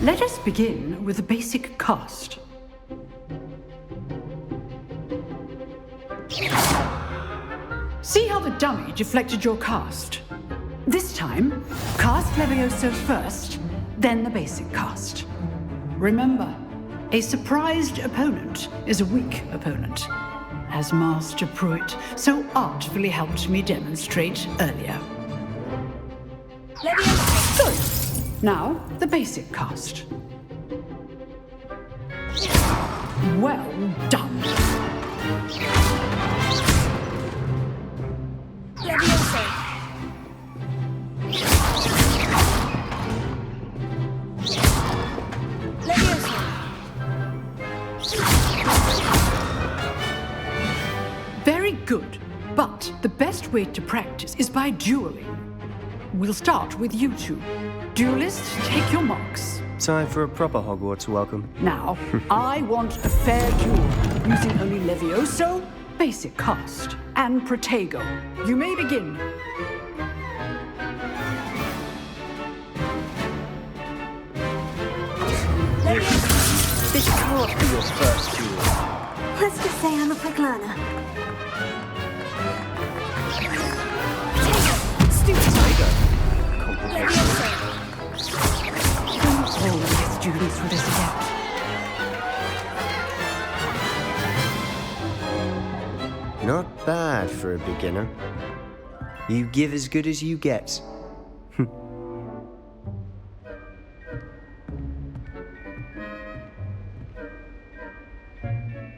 Let us begin with the basic cast. See how the dummy deflected your cast? This time, cast Levioso first, then the basic cast. Remember, a surprised opponent is a weak opponent, as Master Pruitt so artfully helped me demonstrate earlier. Levioso. Good. Now, the basic cast. Well done. Levioso. Levioso. Very good. But the best way to practice is by dueling. We'll start with you two. Duelists, take your marks. Time for a proper Hogwarts welcome. Now, I want a fair duel, using only Levioso, basic cast, and Protego. You may begin. This can't be your first duel. Let's just say I'm a quick learner. All these students with us again. Not bad for a beginner. You give as good as you get.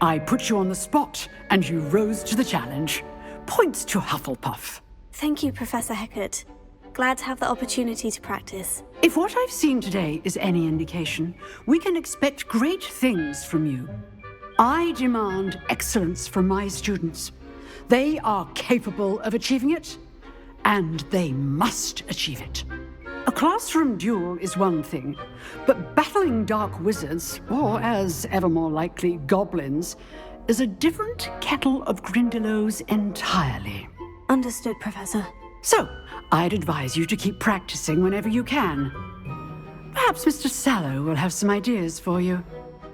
I put you on the spot, and you rose to the challenge. Points to Hufflepuff. Thank you, Professor Hecat. Glad to have the opportunity to practice. If what I've seen today is any indication, we can expect great things from you. I demand excellence from my students. They are capable of achieving it, and they must achieve it. A classroom duel is one thing, but battling dark wizards, or as ever more likely, goblins, is a different kettle of Grindylows entirely. Understood, Professor. So, I'd advise you to keep practicing whenever you can. Perhaps Mr. Sallow will have some ideas for you.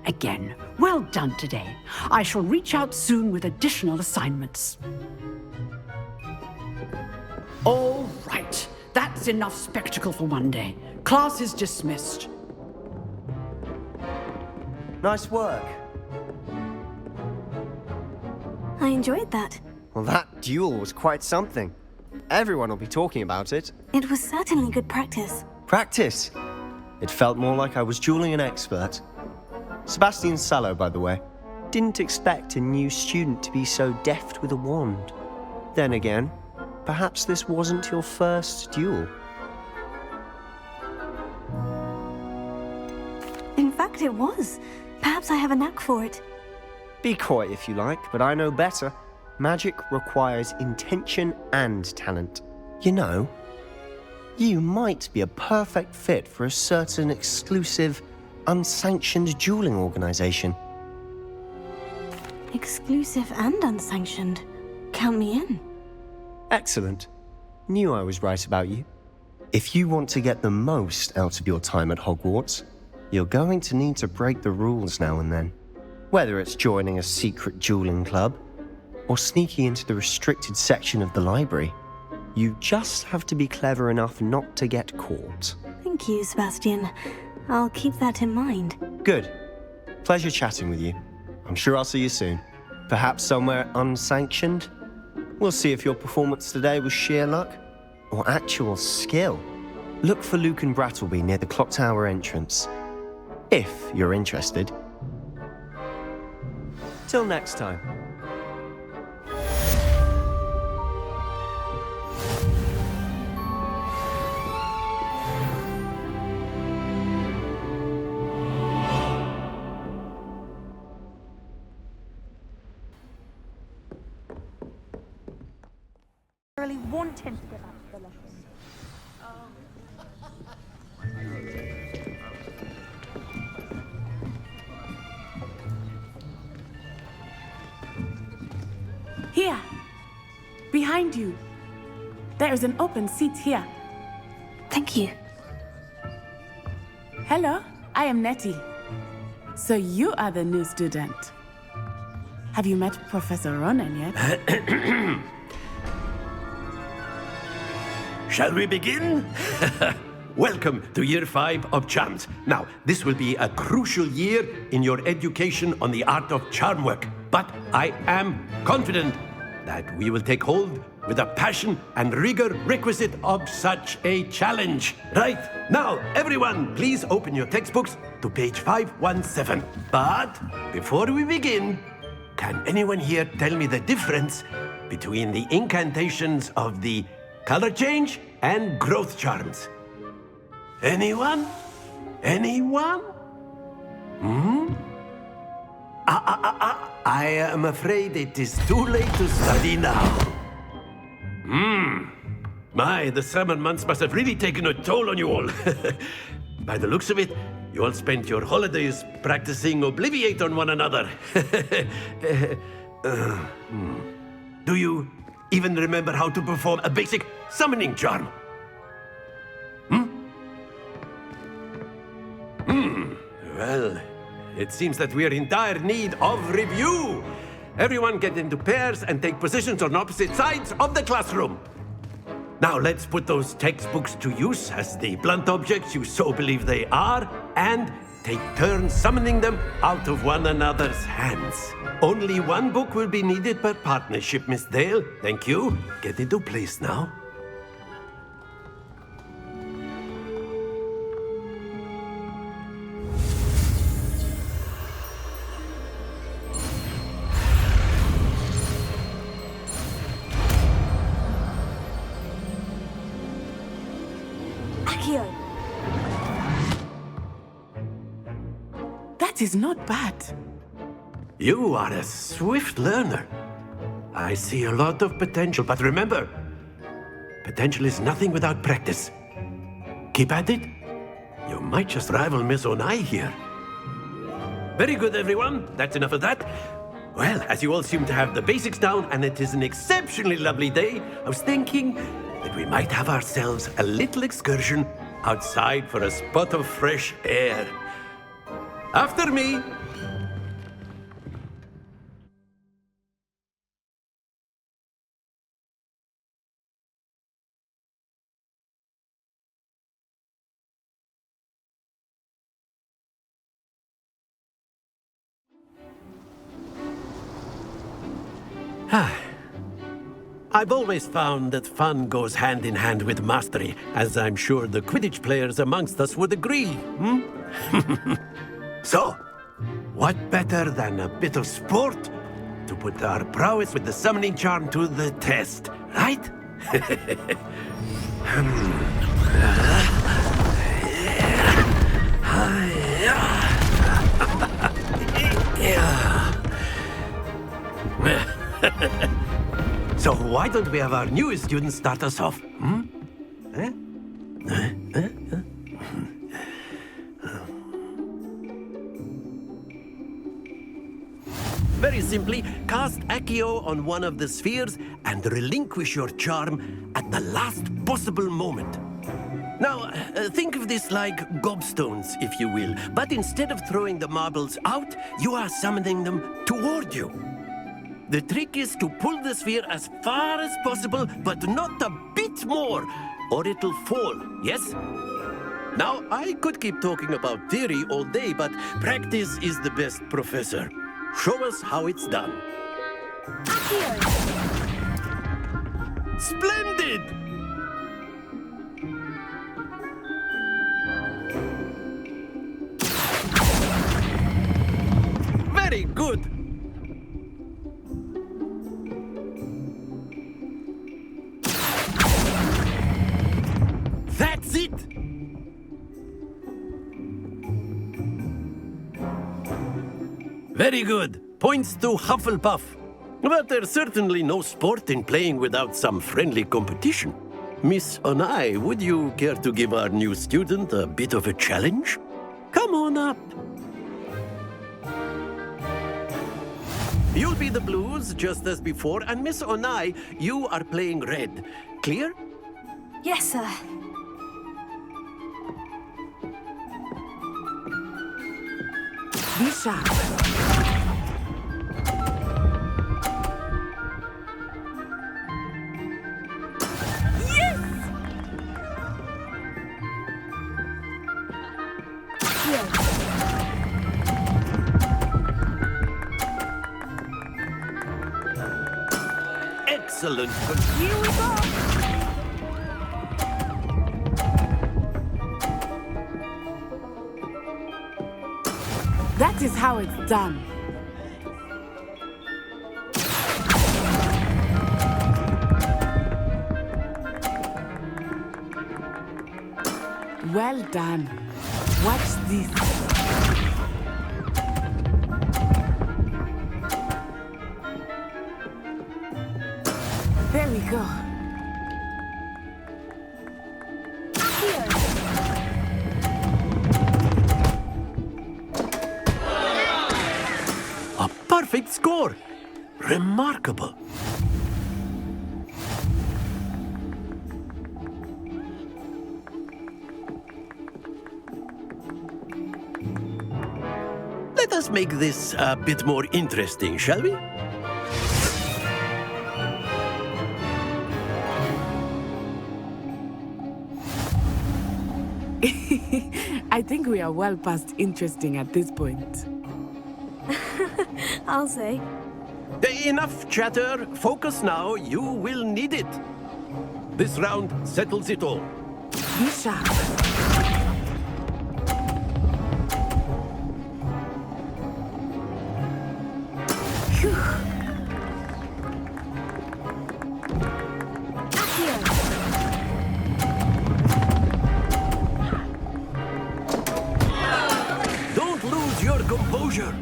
Again, well done today. I shall reach out soon with additional assignments. All right. That's enough spectacle for one day. Class is dismissed. Nice work. I enjoyed that. Well, that duel was quite something. Everyone will be talking about it. It was certainly good practice. Practice? It felt more like I was dueling an expert. Sebastian Sallow, by the way. Didn't expect a new student to be so deft with a wand. Then again, perhaps this wasn't your first duel. In fact, it was. Perhaps I have a knack for it. Be coy if you like, but I know better. Magic requires intention and talent. You know, you might be a perfect fit for a certain exclusive, unsanctioned dueling organization. Exclusive and unsanctioned. Count me in. Excellent. Knew I was right about you. If you want to get the most out of your time at Hogwarts, you're going to need to break the rules now and then. Whether it's joining a secret dueling club, or sneaking into the restricted section of the library, you just have to be clever enough not to get caught. Thank you, Sebastian. I'll keep that in mind. Good. Pleasure chatting with you. I'm sure I'll see you soon. Perhaps somewhere unsanctioned? We'll see if your performance today was sheer luck or actual skill. Look for Luke and Brattleby near the clock tower entrance, if you're interested. Till next time. really want him to go back to the lesson. Here, behind you. There is an open seat here. Thank you. Hello, I am Nettie. So you are the new student. Have you met Professor Ronan yet? Shall we begin? Welcome to Year 5 of Charms. Now, this will be a crucial year in your education on the art of charm work. But I am confident that we will take hold with the passion and rigor requisite of such a challenge. Right, now, everyone, please open your textbooks to page 517. But before we begin, can anyone here tell me the difference between the incantations of the color change and growth charms? Anyone? Anyone? I am afraid it is too late to study now. My, the summer months must have really taken a toll on you all. By the looks of it, you all spent your holidays practicing Obliviate on one another. Do you even remember how to perform a basic summoning charm? Well, it seems that we are in dire need of review. Everyone get into pairs and take positions on opposite sides of the classroom. Now let's put those textbooks to use as the blunt objects you so believe they are, and take turns summoning them out of one another's hands. Only one book will be needed per partnership, Miss Dale. Thank you. Get into place now. That is not bad. You are a swift learner. I see a lot of potential, but remember, potential is nothing without practice. Keep at it. You might just rival Miss Onai here. Very good, everyone. That's enough of that. Well, as you all seem to have the basics down, and it is an exceptionally lovely day, I was thinking that we might have ourselves a little excursion outside for a spot of fresh air. After me. I've always found that fun goes hand in hand with mastery, as I'm sure the Quidditch players amongst us would agree. So, what better than a bit of sport to put our prowess with the summoning charm to the test, right? So why don't we have our newest student start us off? Very simply, cast Accio on one of the spheres and relinquish your charm at the last possible moment. Now, think of this like gobstones, if you will, but instead of throwing the marbles out, you are summoning them toward you. The trick is to pull the sphere as far as possible, but not a bit more, or it'll fall, yes? Now, I could keep talking about theory all day, but practice is the best professor. Show us how it's done. Splendid! Very good! That's it! Very good. Points to Hufflepuff. But there's certainly no sport in playing without some friendly competition. Miss Onai, would you care to give our new student a bit of a challenge? Come on up. You'll be the blues, just as before, and Miss Onai, you are playing red. Clear? Yes, sir. Be sharp. Excellent. Here we go. That is how it's done. Well done. Watch this. There we go. A perfect score. Remarkable. Let us make this a bit more interesting, shall we? I think we are well past interesting at this point. I'll say. Enough chatter. Focus now. You will need it. This round settles it all. Be sharp. Don't lose your composure.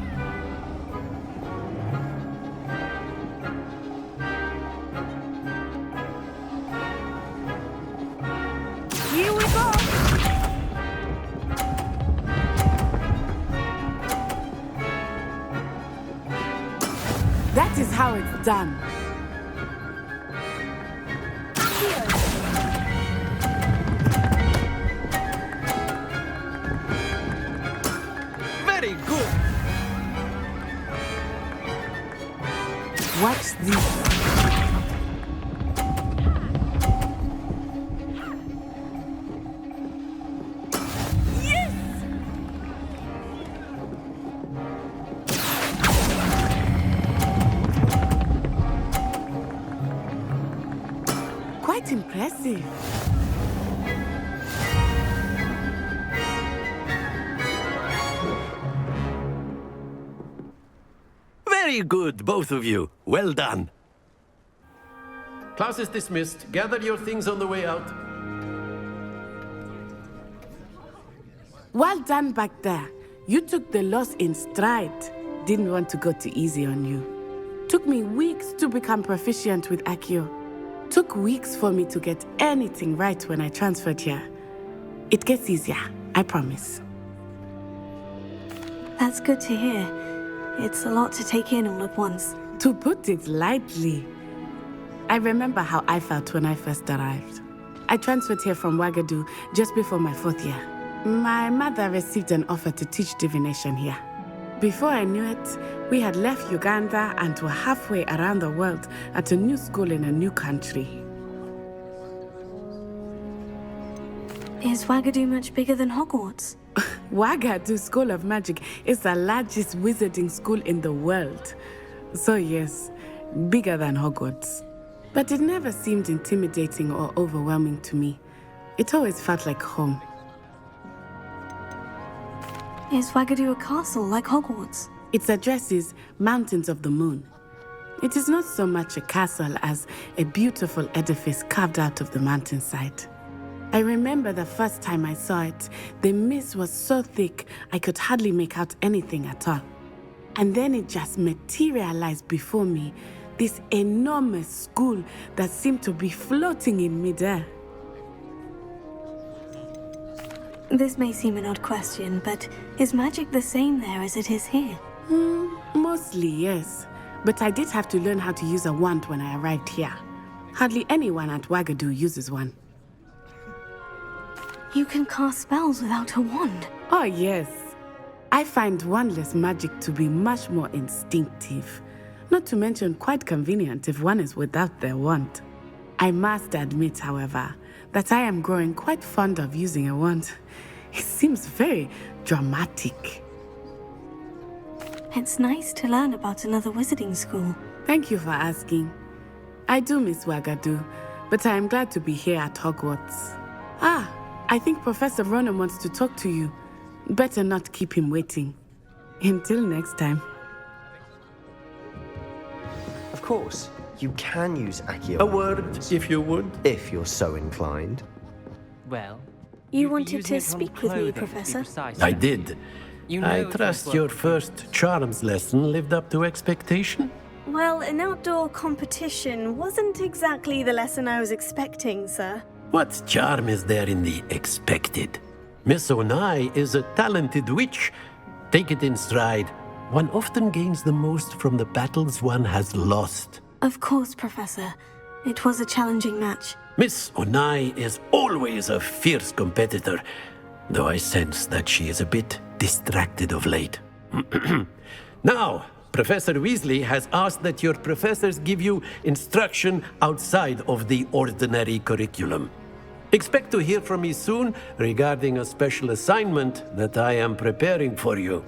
Here we go. That is how it's done. Very good. Watch this. Quite impressive. Very good, both of you. Well done. Class is dismissed. Gather your things on the way out. Well done back there. You took the loss in stride. Didn't want to go too easy on you. Took me weeks to become proficient with Accio. Took weeks for me to get anything right when I transferred here. It gets easier, I promise. That's good to hear. It's a lot to take in all at once. To put it lightly. I remember how I felt when I first arrived. I transferred here from Ouagadougou just before my 4th year. My mother received an offer to teach divination here. Before I knew it, we had left Uganda and were halfway around the world at a new school in a new country. Is Ouagadougou much bigger than Hogwarts? Ouagadougou School of Magic is the largest wizarding school in the world. So yes, bigger than Hogwarts. But it never seemed intimidating or overwhelming to me. It always felt like home. Is Ouagadougou a castle like Hogwarts? Its address is Mountains of the Moon. It is not so much a castle as a beautiful edifice carved out of the mountainside. I remember the first time I saw it, the mist was so thick I could hardly make out anything at all. And then it just materialized before me, this enormous school that seemed to be floating in midair. This may seem an odd question, but is magic the same there as it is here? Mostly, yes. But I did have to learn how to use a wand when I arrived here. Hardly anyone at Wagadu uses one. You can cast spells without a wand? Oh, yes. I find wandless magic to be much more instinctive. Not to mention quite convenient if one is without their wand. I must admit, however, that I am growing quite fond of using a wand. It seems very dramatic. It's nice to learn about another wizarding school. Thank you for asking. I do miss Wagadu, but I am glad to be here at Hogwarts. Ah, I think Professor Ronan wants to talk to you. Better not keep him waiting. Until next time. Of course, you can use Accio. A word, if you would. If you're so inclined. Well, You wanted to speak with me, Professor? I did. I trust your first charms lesson lived up to expectation? Well, an outdoor competition wasn't exactly the lesson I was expecting, sir. What charm is there in the expected? Miss Onai is a talented witch. Take it in stride. One often gains the most from the battles one has lost. Of course, Professor. It was a challenging match. Miss Onai is always a fierce competitor, though I sense that she is a bit distracted of late. Now, Professor Weasley has asked that your professors give you instruction outside of the ordinary curriculum. Expect to hear from me soon regarding a special assignment that I am preparing for you.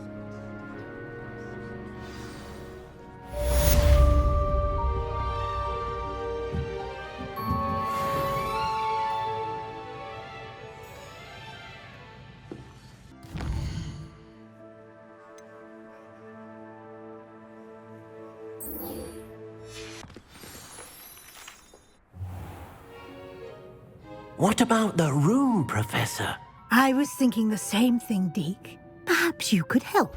What about the room, Professor? I was thinking the same thing, Deke. Perhaps you could help.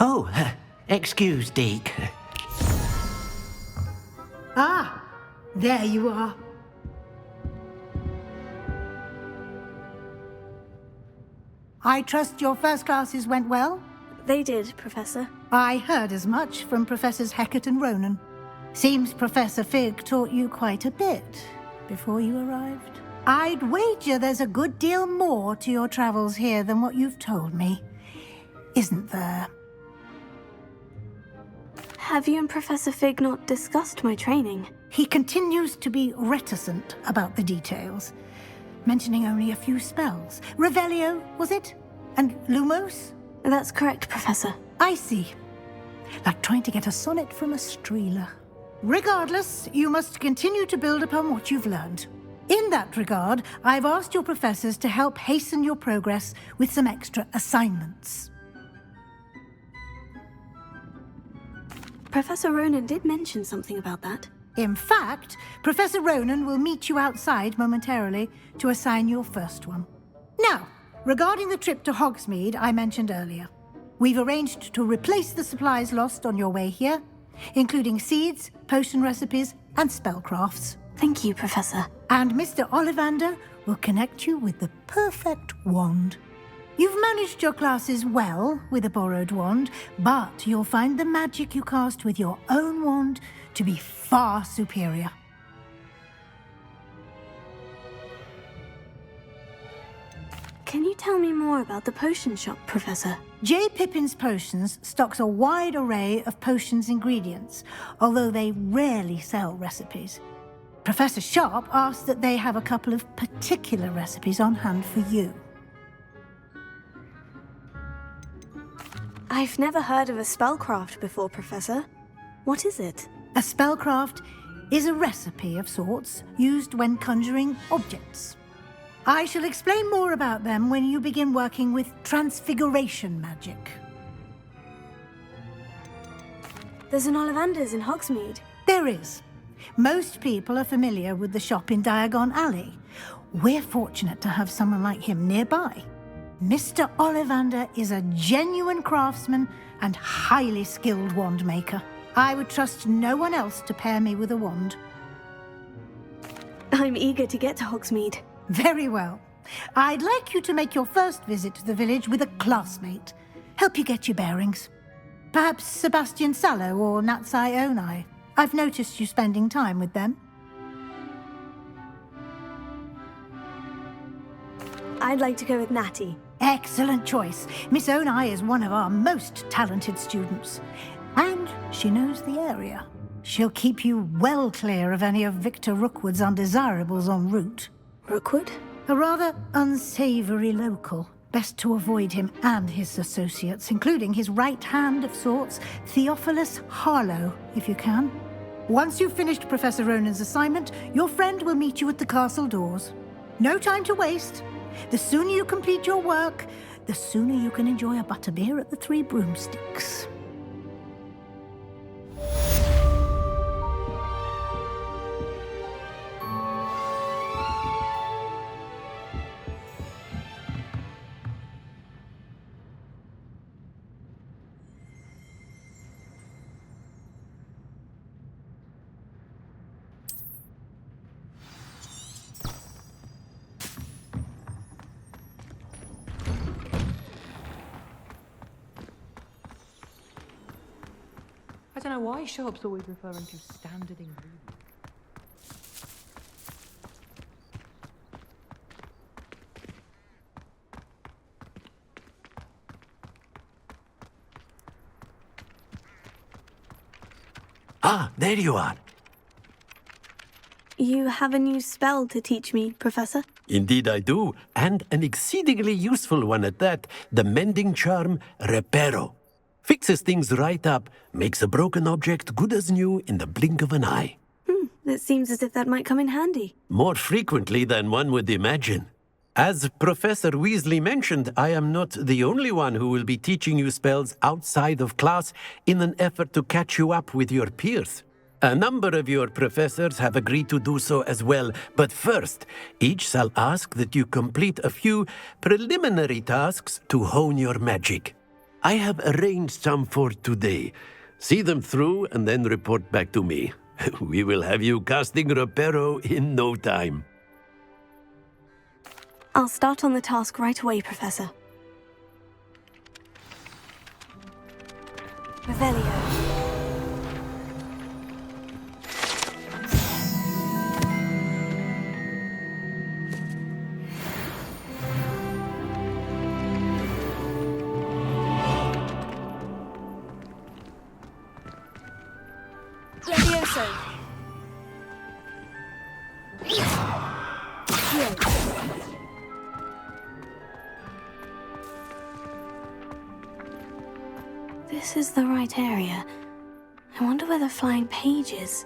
Oh, excuse, Deke. Ah, there you are. I trust your first classes went well? They did, Professor. I heard as much from Professors Hecat and Ronan. Seems Professor Fig taught you quite a bit before you arrived. I'd wager there's a good deal more to your travels here than what you've told me. Isn't there? Have you and Professor Fig not discussed my training? He continues to be reticent about the details, mentioning only a few spells. Revelio, was it? And Lumos? That's correct, Professor. I see. Like trying to get a sonnet from a streeler. Regardless, you must continue to build upon what you've learned. In that regard, I've asked your professors to help hasten your progress with some extra assignments. Professor Ronan did mention something about that. In fact, Professor Ronan will meet you outside momentarily to assign your first one. Now, regarding the trip to Hogsmeade I mentioned earlier, we've arranged to replace the supplies lost on your way here, including seeds, potion recipes, and spellcrafts. Thank you, Professor. And Mr. Ollivander will connect you with the perfect wand. You've managed your classes well with a borrowed wand, but you'll find the magic you cast with your own wand to be far superior. Can you tell me more about the potion shop, Professor? J. Pippin's Potions stocks a wide array of potions ingredients, although they rarely sell recipes. Professor Sharp asked that they have a couple of particular recipes on hand for you. I've never heard of a spellcraft before, Professor. What is it? A spellcraft is a recipe of sorts used when conjuring objects. I shall explain more about them when you begin working with transfiguration magic. There's an Ollivander's in Hogsmeade. There is. Most people are familiar with the shop in Diagon Alley. We're fortunate to have someone like him nearby. Mr. Ollivander is a genuine craftsman and highly skilled wand maker. I would trust no one else to pair me with a wand. I'm eager to get to Hogsmeade. Very well. I'd like you to make your first visit to the village with a classmate. Help you get your bearings. Perhaps Sebastian Sallow or Natsai Onai. I've noticed you spending time with them. I'd like to go with Natty. Excellent choice. Miss Onai is one of our most talented students. And she knows the area. She'll keep you well clear of any of Victor Rookwood's undesirables en route. Rookwood? A rather unsavory local. Best to avoid him and his associates, including his right hand of sorts, Theophilus Harlow, if you can. Once you've finished Professor Ronan's assignment, your friend will meet you at the castle doors. No time to waste. The sooner you complete your work, the sooner you can enjoy a butterbeer at the Three Broomsticks. I don't know why Sharp's always referring to standard ingredients. Ah, there you are. You have a new spell to teach me, Professor? Indeed I do, and an exceedingly useful one at that. The mending charm, Reparo. Fixes things right up, makes a broken object good as new in the blink of an eye. It seems as if that might come in handy. More frequently than one would imagine. As Professor Weasley mentioned, I am not the only one who will be teaching you spells outside of class in an effort to catch you up with your peers. A number of your professors have agreed to do so as well, but first, each shall ask that you complete a few preliminary tasks to hone your magic. I have arranged some for today. See them through and then report back to me. We will have you casting Reparo in no time. I'll start on the task right away, Professor. Revelio. Levioso. This is the right area. I wonder where the flying page is.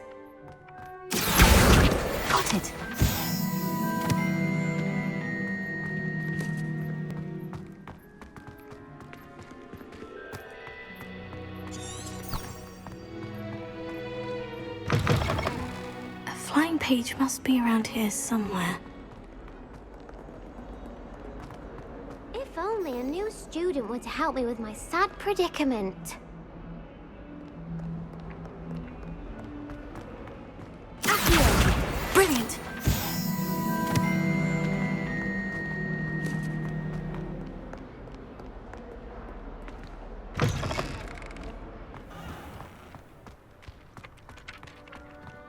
Got it. A flying page must be around here somewhere. If only a new student were to help me with my sad predicament. Accio! Brilliant!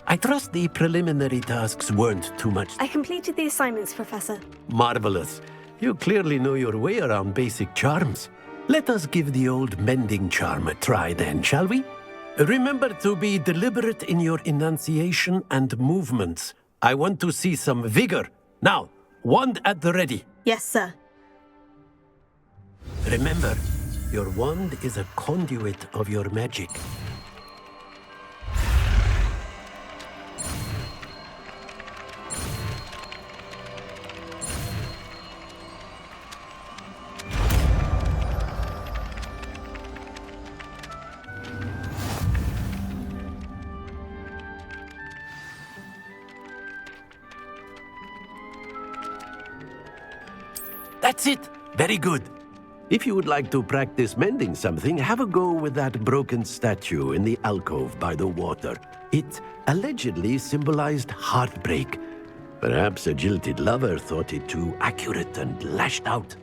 I trust the preliminary tasks weren't too much. I completed the assignments, Professor. Marvelous. You clearly know your way around basic charms. Let us give the old mending charm a try then, shall we? Remember to be deliberate in your enunciation and movements. I want to see some vigor. Now, wand at the ready. Yes, sir. Remember, your wand is a conduit of your magic. That's it! Very good. If you would like to practice mending something, have a go with that broken statue in the alcove by the water. It allegedly symbolized heartbreak. Perhaps a jilted lover thought it too accurate and lashed out.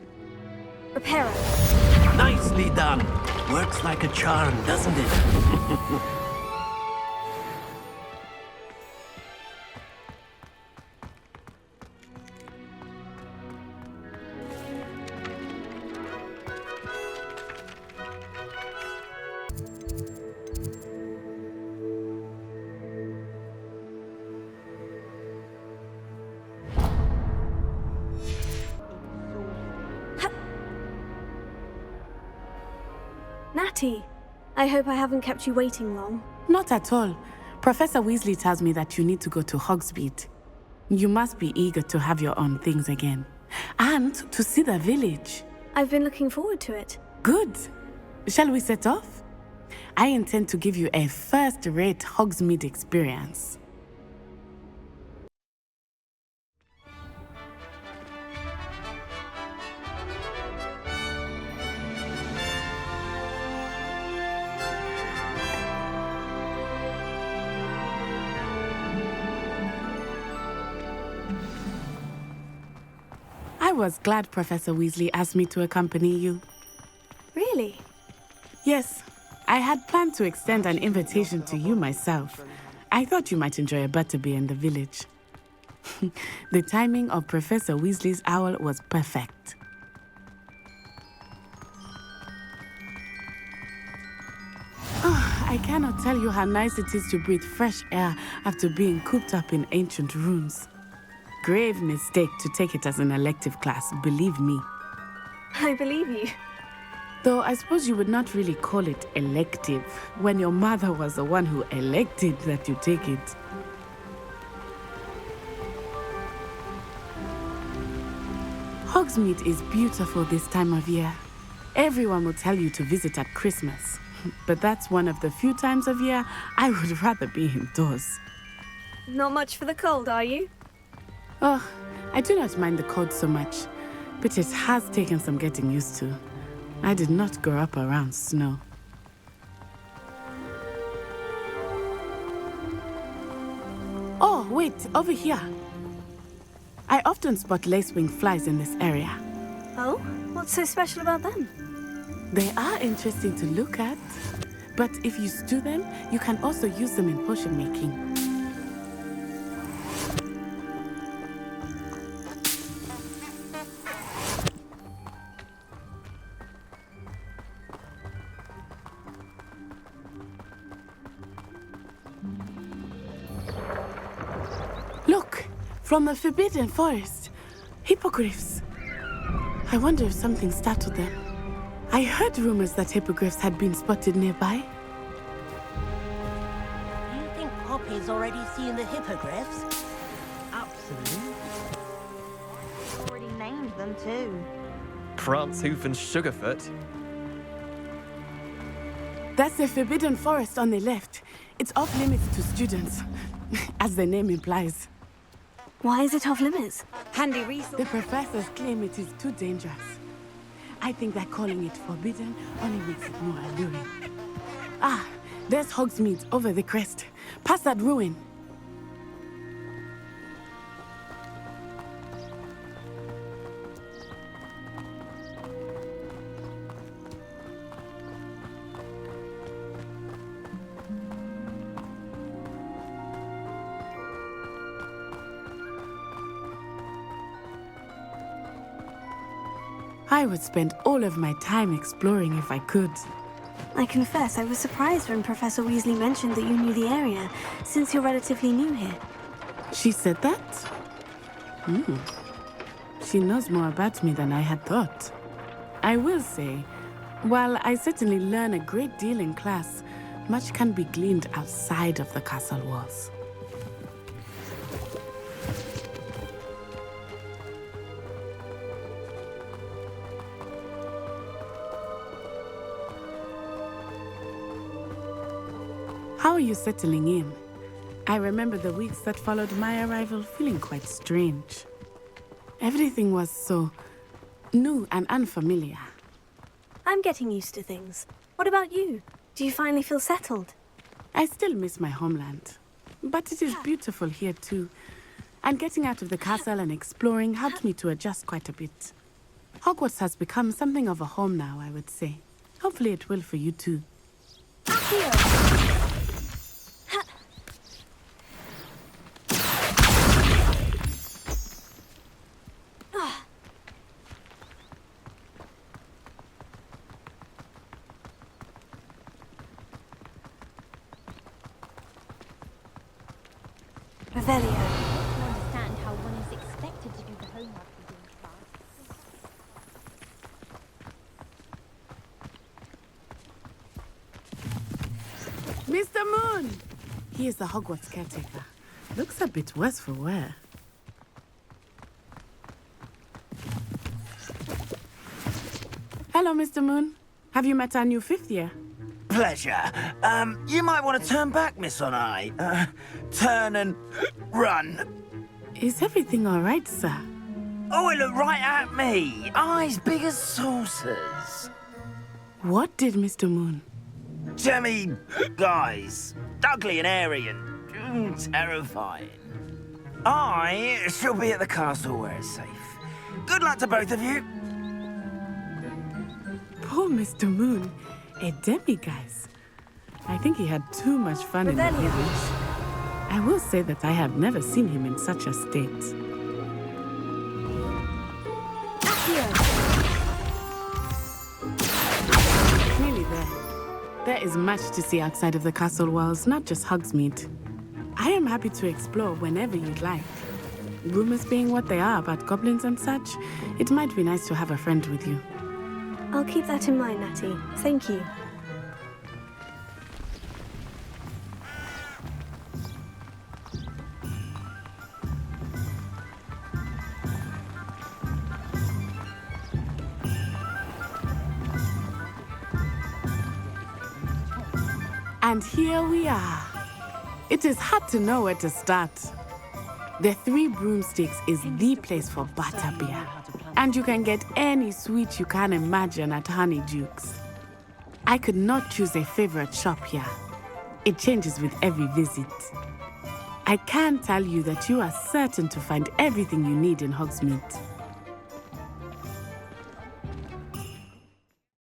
Repairer. Nicely done. Works like a charm, doesn't it? Natty, I hope I haven't kept you waiting long. Not at all. Professor Weasley tells me that you need to go to Hogsmeade. You must be eager to have your own things again. And to see the village. I've been looking forward to it. Good. Shall we set off? I intend to give you a first-rate Hogsmeade experience. I was glad Professor Weasley asked me to accompany you. Really? Yes. I had planned to extend an invitation to you myself. I thought you might enjoy a butterbeer in the village. The timing of Professor Weasley's owl was perfect. Oh, I cannot tell you how nice it is to breathe fresh air after being cooped up in ancient rooms. Grave mistake to take it as an elective class, believe me. I believe you. Though I suppose you would not really call it elective when your mother was the one who elected that you take it. Hogsmeade is beautiful this time of year. Everyone will tell you to visit at Christmas, but that's one of the few times of year I would rather be indoors. Not much for the cold, are you? Oh, I do not mind the cold so much, but it has taken some getting used to. I did not grow up around snow. Oh, wait, over here. I often spot lacewing flies in this area. Oh? What's so special about them? They are interesting to look at, but if you stew them, you can also use them in potion making. Look, from the Forbidden Forest, hippogriffs. I wonder if something startled them. I heard rumors that hippogriffs had been spotted nearby. Do you think Poppy's already seen the hippogriffs? Absolutely. Already named them too. Prancehoof and Sugarfoot. That's the Forbidden Forest on the left. It's off limits to students, as the name implies. Why is it off limits? Handy resource. The professors claim it is too dangerous. I think that calling it forbidden only makes it more alluring. Ah, there's Hogsmeade over the crest. Past that ruin. I would spend all of my time exploring if I could. I confess I was surprised when Professor Weasley mentioned that you knew the area, since you're relatively new here. She said that? She knows more about me than I had thought. I will say, while I certainly learn a great deal in class, much can be gleaned outside of the castle walls. How are you settling in? I remember the weeks that followed my arrival feeling quite strange. Everything was so New and unfamiliar. I'm getting used to things. What about you? Do you finally feel settled? I still miss my homeland. But it is beautiful here too. And getting out of the castle and exploring helped me to adjust quite a bit. Hogwarts has become something of a home now, I would say. Hopefully it will for you too. Revelio. To understand how one is expected to do the homework within class. Mr. Moon! He is the Hogwarts caretaker. Looks a bit worse for wear. Hello, Mr. Moon. Have you met our new 5th year? Pleasure. You might want to turn back, Miss Onai. Turn and run. Is everything all right, sir? Oh, it looked right at me. Eyes big as saucers. What did Mr. Moon? Jemmy guys. Ugly and airy and terrifying. I shall be at the castle where it's safe. Good luck to both of you. Poor Mr. Moon. A demiguise. I think he had too much fun in the village. I will say that I have never seen him in such a state. Nearly there. There is much to see outside of the castle walls, not just Hogsmeade. I am happy to explore whenever you'd like. Rumors being what they are about goblins and such, it might be nice to have a friend with you. I'll keep that in mind, Natty. Thank you. And here we are. It is hard to know where to start. The Three Broomsticks is the place for butterbeer. And you can get any sweet you can imagine at Honeydukes. I could not choose a favorite shop here. It changes with every visit. I can tell you that you are certain to find everything you need in Hogsmeade.